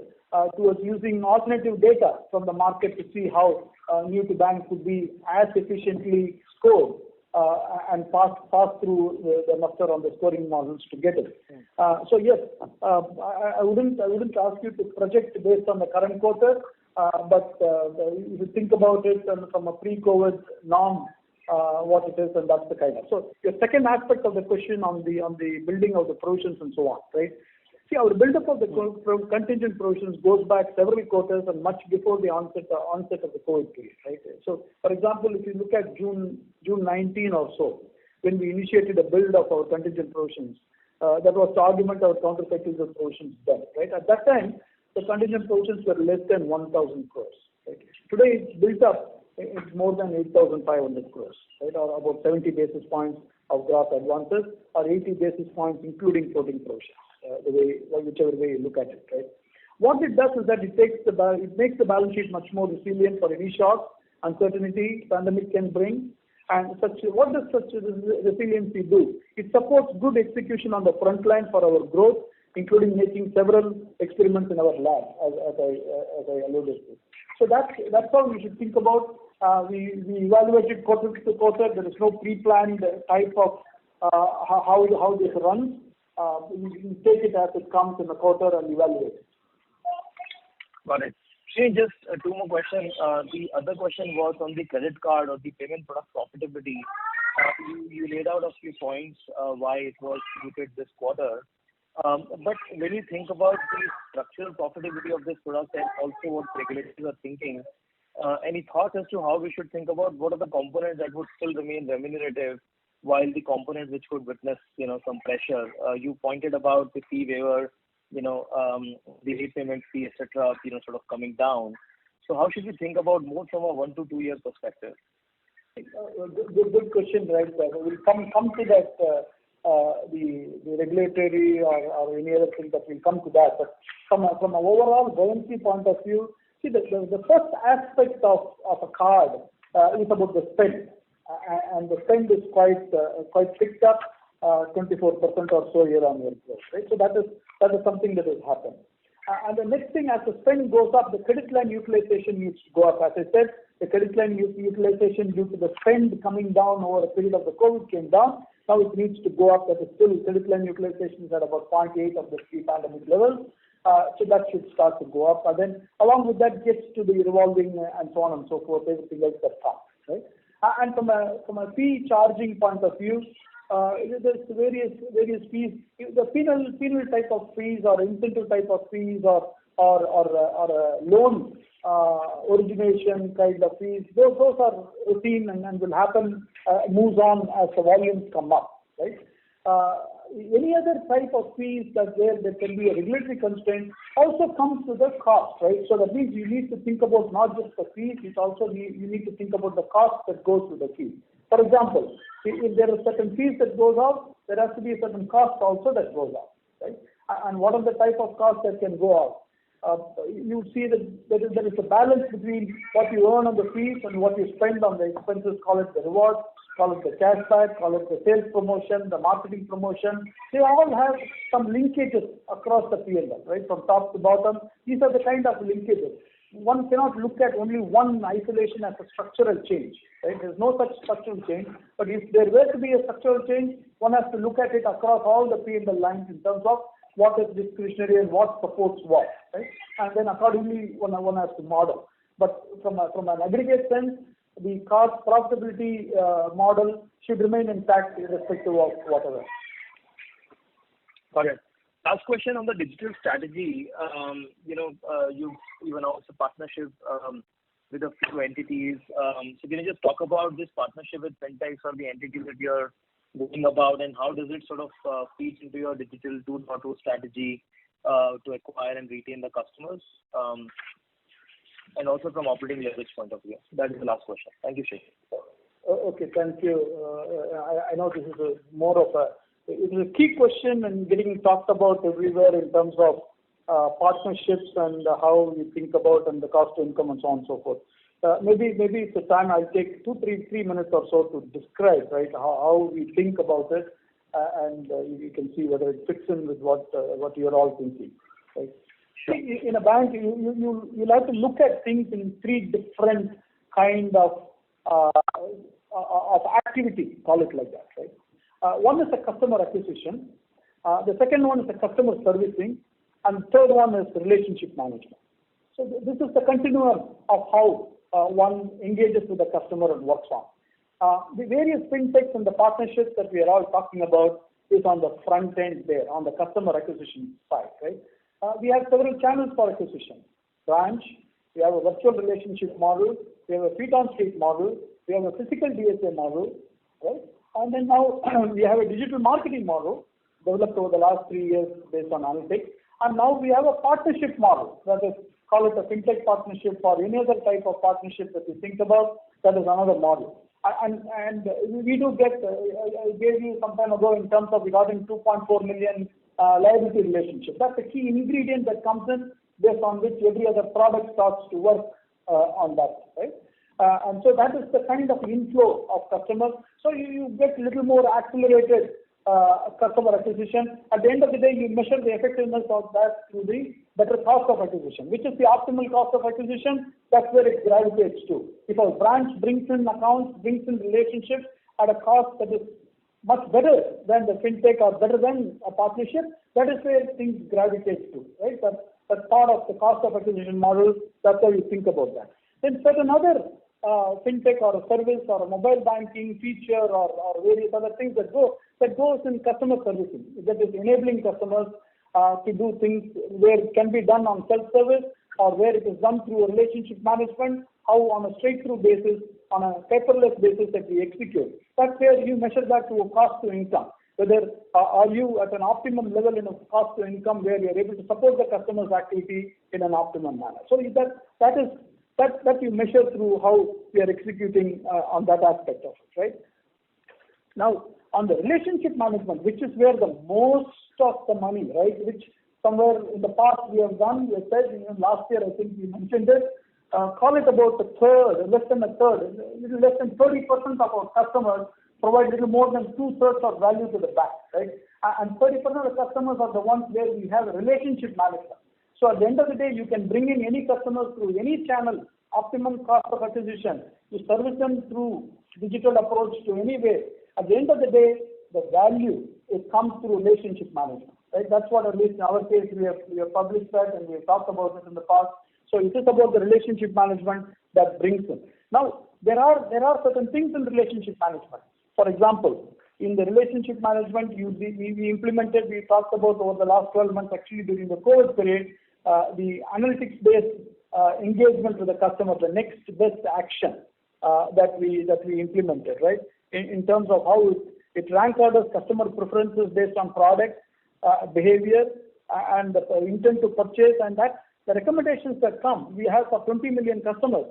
towards using alternative data from the market to see how new to bank could be as efficiently scored and pass through the muster on the scoring models to get it. So yes, I wouldn't ask you to project based on the current quarter, but if you think about it from a pre-COVID norm, what it is, and that's the kind of. So your second aspect of the question on the building of the provisions and so on, right? See, our build-up of the contingent provisions goes back several quarters and much before the onset of the COVID period, right? So, for example, if you look at June 19 or so, when we initiated a build of our contingent provisions, that was to augment our countercyclical provisions then, right? At that time, the contingent provisions were less than 1,000 crores, right? Today, it's built up, it's more than 8,500 crores, right? Or about 70 basis points of gross advances, or 80 basis points including floating provisions. Whichever way you look at it, right? What it does is that it makes the balance sheet much more resilient for any shock, uncertainty pandemic can bring. And what does such resiliency do? It supports good execution on the front line for our growth, including making several experiments in our lab, as I alluded to. So that's how we should think about. We evaluated quarter to quarter. There is no pre-planned type of how this runs. We take it as it comes in the quarter and evaluate it. Got it. Just two more questions. The other question was on the credit card or the payment product profitability. You laid out a few points why it was muted this quarter. But when you think about the structural profitability of this product and also what regulators are thinking, any thoughts as to how we should think about what are the components that would still remain remunerative, while the components which could witness, some pressure? You pointed about the fee waiver, the late payment fee, etc., sort of coming down. So how should we think about more from a 1 to 2 year perspective? Good question, right? We'll come to that, the regulatory or any other thing that will come to that. But from an overall buoyancy point of view, see the first aspect of a card is about the spend. And the spend is quite picked up, 24% or so year-on-year growth, right? So that is something that has happened. And the next thing, as the spend goes up, the credit line utilization needs to go up. As I said, the credit line utilization due to the spend coming down over a period of the COVID came down. Now it needs to go up. That is still credit line utilization is at about 0.8 of the pre-pandemic level. So that should start to go up. And then along with that gets to the revolving and so on and so forth, everything else that comes, right? And from a fee charging point of view, there's various fees. The penal type of fees or incentive type of fees or loan origination kind of fees, those are routine and will happen, moves on as the volumes come up, right? Any other type of fees that there can be a regulatory constraint also comes to the cost, right? So that means you need to think about not just the fees, it also you need to think about the cost that goes to the fee. For example, if there are certain fees that goes out, there has to be a certain cost also that goes out, right? And what are the type of costs that can go out? You see that there is a balance between what you earn on the fees and what you spend on the expenses, call it the reward, call it the cashback, call it the sales promotion, the marketing promotion. They all have some linkages across the P&L, right? From top to bottom. These are the kind of linkages. One cannot look at only one isolation as a structural change, right? There's no such structural change. But if there were to be a structural change, one has to look at it across all the P&L lines in terms of what is discretionary and what supports what, right? And then accordingly, one has to model. But from an aggregate sense, the cost profitability model should remain intact irrespective of whatever. Got it. Last question on the digital strategy. You've announced a partnership with a few entities. So can you just talk about this partnership with fintechs or the entities that you're going about, and how does it sort of feed into your digital 2.0 strategy to acquire and retain the customers, and also from operating leverage point of view? That is the last question. Thank you, Srini. Okay, thank you. I know this is it is a key question and getting talked about everywhere in terms of partnerships and how we think about and the cost to income and so on and so forth. Maybe it's a time I'll take 3 minutes or so to describe, right, how we think about it, and you can see whether it fits in with what you're all thinking, right? Sure. In a bank, you'll have to look at things in 3 different kind of activity, call it like that, right? One is the customer acquisition, the second one is the customer servicing, and the third one is the relationship management. So this is the continuum of how one engages with the customer and works on. The various fintechs and the partnerships that we are all talking about is on the front end there, on the customer acquisition side, right? We have several channels for acquisition. Branch, we have a virtual relationship model, we have a feet on street model, we have a physical DSA model, right? And then now we have a digital marketing model developed over the last 3 years based on analytics. And now we have a partnership model, that is, call it a fintech partnership or any other type of partnership that we think about, that is another model. And we do get, I gave you some time ago in terms of regarding 2.4 million liability relationship. That's the key ingredient that comes in based on which every other product starts to work on that, right? And so that is the kind of inflow of customers. So you get a little more accelerated customer acquisition. At the end of the day, you measure the effectiveness of that through the better cost of acquisition. Which is the optimal cost of acquisition? That's where it gravitates to. If a branch brings in accounts, brings in relationships at a cost that is much better than the fintech or better than a partnership, that is where things gravitate to, right? That's part of the cost of acquisition model. That's how you think about that. Then certain other fintech or a service or a mobile banking feature or various other things that goes in customer servicing, that is enabling customers to do things where it can be done on self-service or where it is done through a relationship management, how on a straight-through basis, on a paperless basis that we execute. That's where you measure that to a cost to income. Whether are you at an optimum level in a cost to income where you're able to support the customer's activity in an optimum manner. So that you measure through how we are executing on that aspect of it, right? Now, on the relationship management, which is where the most of the money, right, which somewhere in the past we have done, we have said, last year I think we mentioned it, call it about a third, less than a third, little less than 30% of our customers provide little more than 2/3 of value to the bank, right? And 30% of the customers are the ones where we have a relationship management. So at the end of the day, you can bring in any customers through any channel, optimum cost of acquisition, you service them through digital approach to any way. At the end of the day, the value, it comes through relationship management, right? That's what, at least in our case, we have published that and we have talked about it in the past. So it is about the relationship management that brings in. Now, there are certain things in relationship management. For example, in the relationship management, we implemented, we talked about over the last 12 months, actually during the COVID period, the analytics-based engagement with the customer, the next best action that we implemented, right? In terms of how it rank orders customer preferences based on product, behavior, and the intent to purchase, and that the recommendations that come. We have for 20 million customers,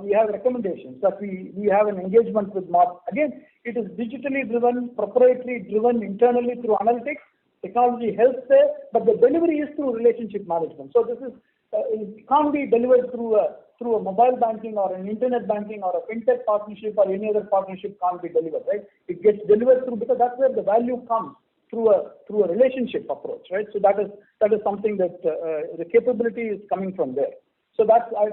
we have recommendations that we have an engagement with more. Again, it is digitally driven, proprietary driven internally through analytics. Technology helps there, but the delivery is through relationship management. So this is it can't be delivered through a mobile banking or an internet banking or a fintech partnership or any other partnership can't be delivered, right? It gets delivered through, because that's where the value comes through a relationship approach, right? So that is something that the capability is coming from there. So that's I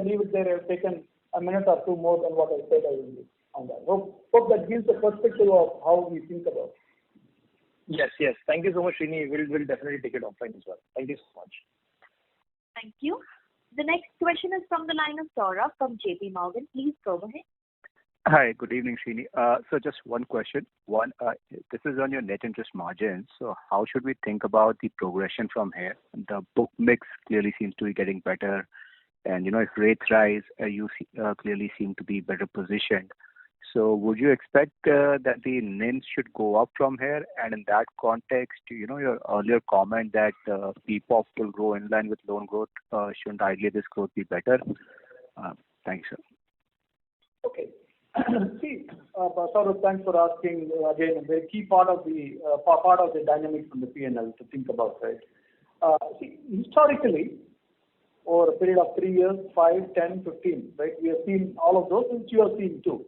leave it there. I've taken a minute or two more than what I said I will do on that. Hope that gives a perspective of how we think about it. Yes. Thank you so much, Srini. We'll definitely take it offline as well. Thank you so much. Thank you. The next question is from the line of Saurabh from JP Morgan. Please go ahead. Hi, good evening, Srini. So just one question. This is on your net interest margin. So how should we think about the progression from here? The book mix clearly seems to be getting better. And, if rates rise, you clearly seem to be better positioned. So would you expect that the NIMs should go up from here? And in that context, your earlier comment that PPOP will grow in line with loan growth, shouldn't ideally this growth be better? Thanks, sir. Okay. See, Saurabh, thanks for asking again. A very key part of the dynamics from the P&L to think about, right? See, historically, over a period of 3 years, 5, 10, 15, right? We have seen all of those, which you have seen too.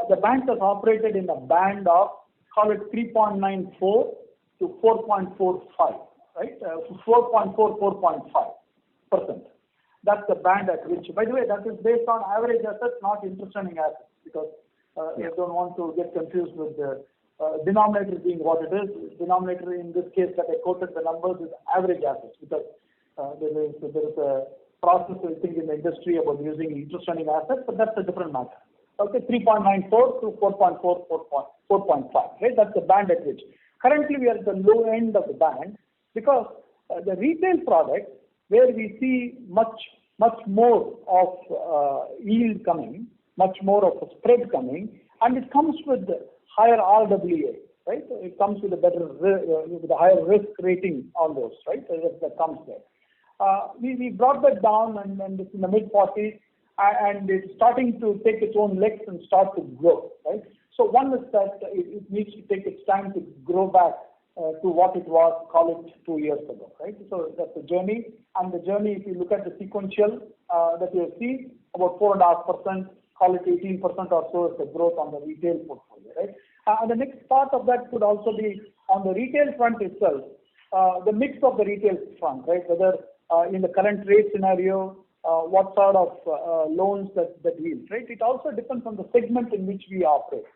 The bank has operated in a band of, call it 3.94 to 4.45, right? 4.5%. That's the band at which, by the way, that is based on average assets, not interest earning assets, because you don't want to get confused with the denominator being what it is. Denominator in this case that I quoted the numbers is average assets, because there is a process, I think, in the industry about using interest earning assets, but that's a different matter. Okay, 3.94 to 4.5, right? That's the band at which. Currently, we are at the low end of the band because the retail product, where we see much more of yield coming, much more of a spread coming, and it comes with higher RWA, right? It comes with a better, with a higher risk rating on those, right? That comes there. We brought that down and it's in the mid-40s, and it's starting to take its own legs and start to grow, right? So one is that it needs to take its time to grow back to what it was, call it 2 years ago, right? So that's a journey, and the journey, if you look at the sequential that you have seen, about 4.5%, call it 18% or so is the growth on the retail portfolio, right? And the next part of that could also be on the retail front itself, the mix of the retail front, right? Whether in the current rate scenario, what sort of loans that yield, right? It also depends on the segment in which we operate.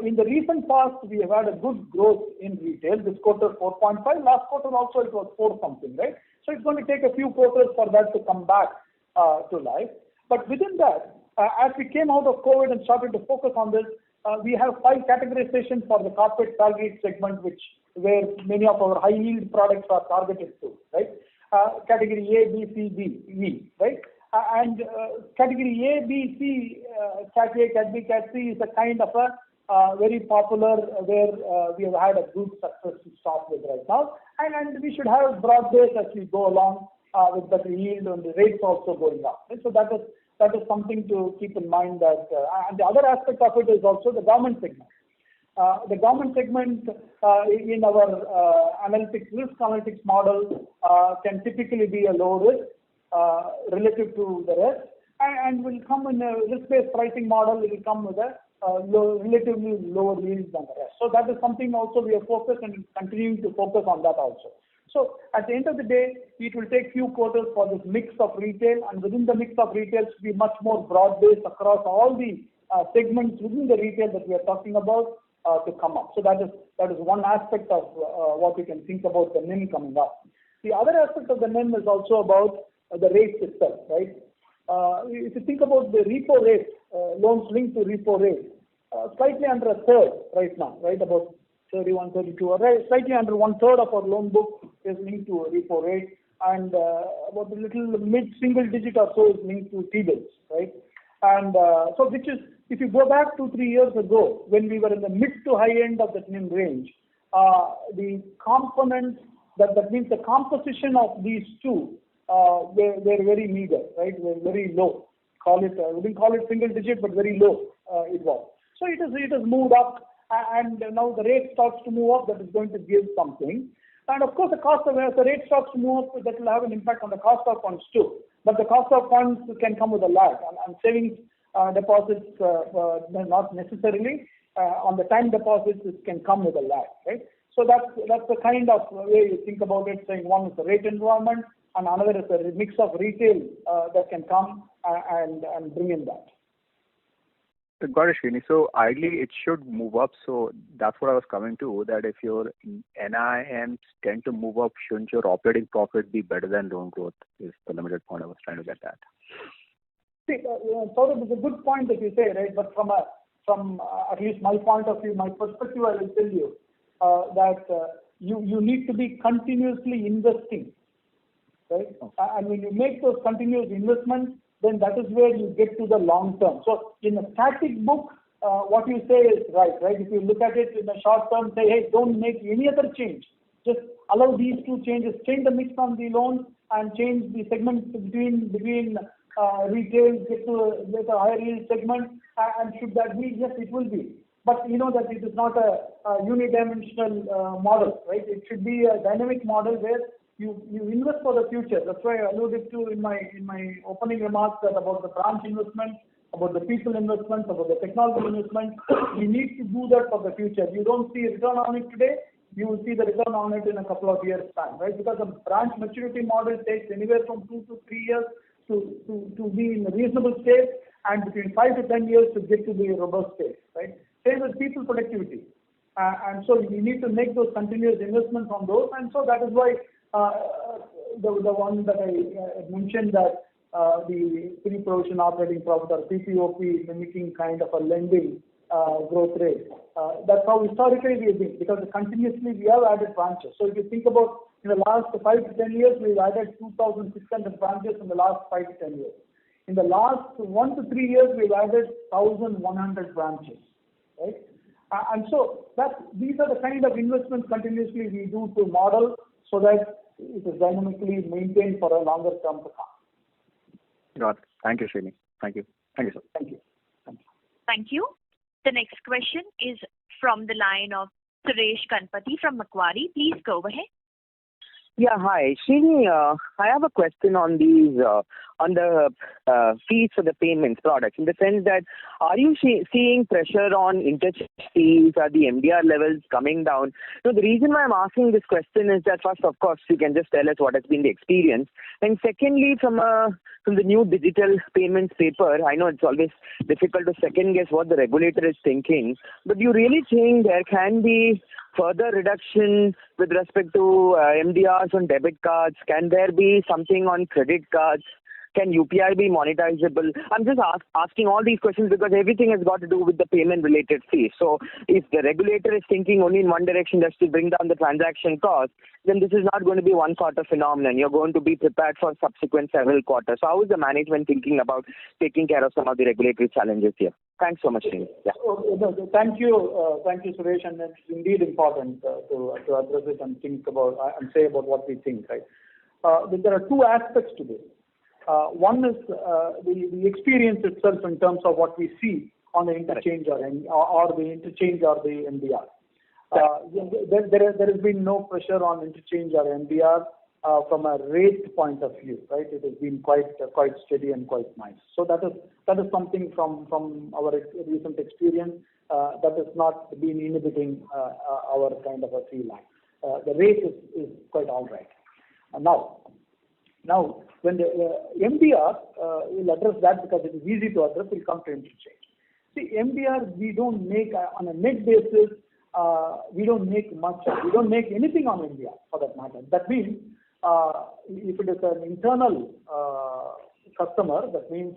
In the recent past, we have had a good growth in retail. This quarter 4.5, last quarter also it was 4 something, right? So it's going to take a few quarters for that to come back to life. But within that, as we came out of COVID and started to focus on this, we have 5 categorizations for the corporate salary segment, where many of our high yield products are targeted to, right? Category A, B, C, D, E, right? And category A, B, C, Cat A, Cat B, Cat C is a kind of a very popular where we have had a good success to start with right now. And we should have broad base as we go along with better yield and the rates also going up. Right? So that is something to keep in mind that, and the other aspect of it is also the government segment. The government segment in our risk analytics model can typically be a low risk relative to the rest, and will come in a risk-based pricing model. It will come with a relatively lower yield than the rest. So that is something also we are focused and continuing to focus on that also. So at the end of the day, it will take few quarters for this mix of retail, and within the mix of retail to be much more broad-based across all the segments within the retail that we are talking about. to come up. So that is one aspect of what we can think about the NIM coming up. The other aspect of the NIM is also about the rates itself, right? If you think about the repo rate, loans linked to repo rate, slightly under a third right now, right? About 31, 32, or right, slightly under 1/3 of our loan book is linked to a repo rate, and about a little mid-single digit or so is linked to T-bills, right? And so which is, if you go back 2-3 years ago, when we were in the mid to high end of the NIM range, the component, that means the composition of these two were very meager, right? Were very low. We didn't call it single digit, but very low it was. So it has moved up, and now the rate starts to move up. That is going to give something. And of course, as the rate starts to move up, that will have an impact on the cost of funds too. But the cost of funds can come with a lag, and savings deposits not necessarily. On the time deposits, it can come with a lag, right? So that's the kind of way you think about it, saying one is the rate environment, and another is a mix of retail that can come and bring in that. Got it, Srini. So ideally, it should move up. So that's what I was coming to, that if your NIMs tend to move up, shouldn't your operating profit be better than loan growth, is the limited point I was trying to get at. See, Saurabh, it's a good point that you say, right? But from at least my point of view, my perspective, I will tell you that you need to be continuously investing, right? And when you make those continuous investments, then that is where you get to the long term. So in a static book, what you say is right? If you look at it in the short term, say, hey, don't make any other change. Just allow these two changes, change the mix on the loans and change the segment between retail, get to a higher yield segment, and should that be? Yes, it will be. But you know that it is not a unidimensional model, right? It should be a dynamic model where you invest for the future. That's why I alluded to in my opening remarks that about the branch investment, about the people investments, about the technology investment. We need to do that for the future. You don't see a return on it today, you will see the return on it in a couple of years' time, right? Because the branch maturity model takes anywhere from 2 to 3 years to be in a reasonable state, and between 5 to 10 years to get to the robust state, right? Same with people productivity. And so we need to make those continuous investments on those, and so that is why the one that I mentioned, that the pre-provision operating profit or PPOP mimicking kind of a lending growth rate. That's how historically we have been, because continuously we have added branches. So if you think about in the last 5 to 10 years, we've added 2,600 branches in the last 5 to 10 years. In the last 1 to 3 years, we've added 1,100 branches, right? And so these are the kind of investments continuously we do to model so that it is dynamically maintained for a longer term to come. Got it. Thank you, Srini. Thank you. Thank you, sir. Thank you. Thank you. The next question is from the line of Suresh Ganapathy from Macquarie. Please go ahead. Yeah, hi. Srini, I have a question on these, on the fees for the payments products, in the sense that are you seeing pressure on interest fees? Are the MDR levels coming down? So the reason why I'm asking this question is that first, of course, you can just tell us what has been the experience. And secondly, from the new digital payments paper, I know it's always difficult to second guess what the regulator is thinking, but do you really think there can be further reduction with respect to MDRs on debit cards? Can there be something on credit cards? Can UPI be monetizable? I'm just asking all these questions because everything has got to do with the payment related fees. So if the regulator is thinking only in one direction, just to bring down the transaction cost, then this is not going to be one quarter phenomenon. You're going to be prepared for subsequent several quarters. So how is the management thinking about taking care of some of the regulatory challenges here? Thanks so much, Srini. Yeah. Thank you, Suresh, and it's indeed important to address it and think about and say about what we think, right? There are two aspects to this. One is the experience itself in terms of what we see on the interchange or the interchange or the MDR. There has been no pressure on interchange or MDR from a rate point of view, right? It has been quite steady and quite nice. So that is something from our recent experience that has not been inhibiting our kind of a fee line. The rate is quite all right. Now, when the MDR will address that because it is easy to address, will come to interchange. See, MDR, we don't make on a net basis, we don't make much. We don't make anything on MDR for that matter. That means if it is an internal customer, that means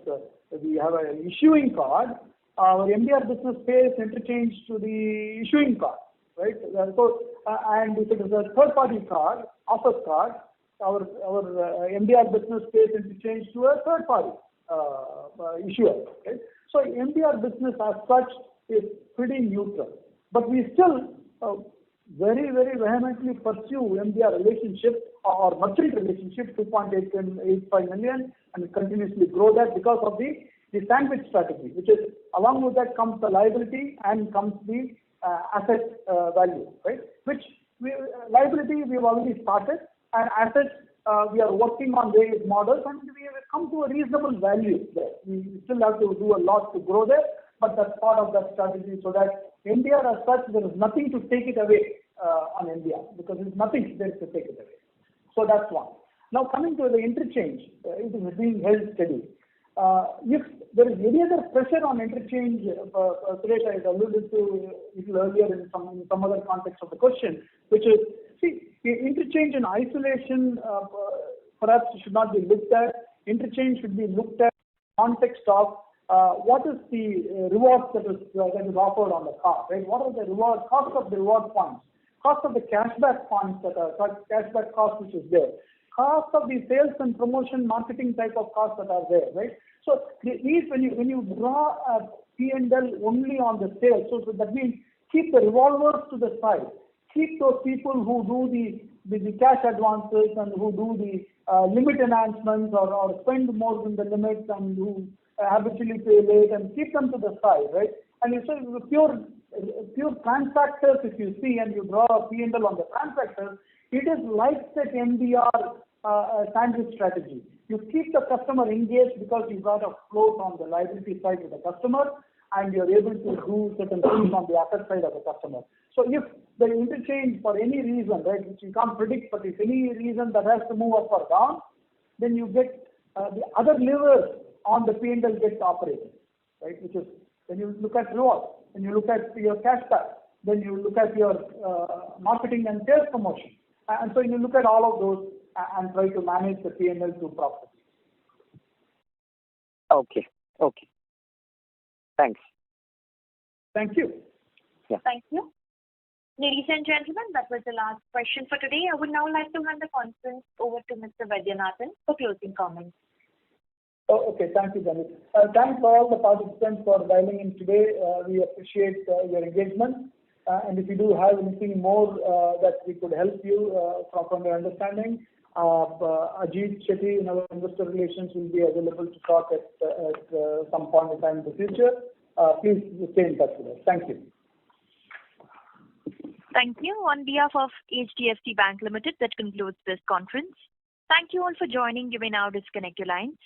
we have an issuing card, our MDR business pays interchange to the issuing card, right? So, and if it is a third-party card, office card, our MDR business pays interchange to a third-party issuer, right? So MDR business as such is pretty neutral, but we still very, very vehemently pursue MDR relationship or merchant relationship, 2.85 million, and continuously grow that because of the sandwich strategy, which is along with that comes the liability and comes the asset value, right? Which liability we've already started, and assets we are working on various models, and we have come to a reasonable value there. We still have to do a lot to grow there, but that's part of that strategy, so that MDR as such, there is nothing to take it away on MDR, because there's nothing there to take it away. So that's one. Now coming to the interchange, it is being held steady. If there is any other pressure on interchange, Suresh, I alluded to a little earlier in some other context of the question, which is, see, interchange in isolation perhaps should not be looked at. Interchange should be looked at in context of what is the reward that is offered on the card, right? What are the reward cost of the reward points, cost of the cashback points that are cashback cost which is there, cost of the sales and promotion marketing type of costs that are there, right? So these when you draw a P&L only on the sales, so that means keep the revolvers to the side, keep those people who do the cash advances and who do the limit enhancements or spend more than the limits and who habitually pay late, and keep them to the side, right? And you say pure transactors, if you see and you draw a P&L on the transactors, it is like that MDR sandwich strategy. You keep the customer engaged because you got a float on the liability side with the customer, and you're able to do certain things on the asset side of the customer. So if the interchange for any reason, right, which you can't predict, but if any reason that has to move up or down, then you get the other levers on the P&L gets operated, right? Which is when you look at reward, when you look at your cashback, then you look at your marketing and sales promotion, and so you look at all of those and try to manage the P&L to profit. Okay. Thanks. Thank you. Yeah. Thank you. Ladies and gentlemen, that was the last question for today. I would now like to hand the conference over to Mr. Vaidyanathan for closing comments. Oh, okay. Thank you, Janet. Thanks for all the participants for dialing in today. We appreciate your engagement. And if you do have anything more that we could help you from your understanding, Ajit Shetty in our investor relations will be available to talk at some point in time in the future. Please stay in touch with us. Thank you. Thank you. On behalf of HDFC Bank Limited, that concludes this conference. Thank you all for joining. You may now disconnect your lines.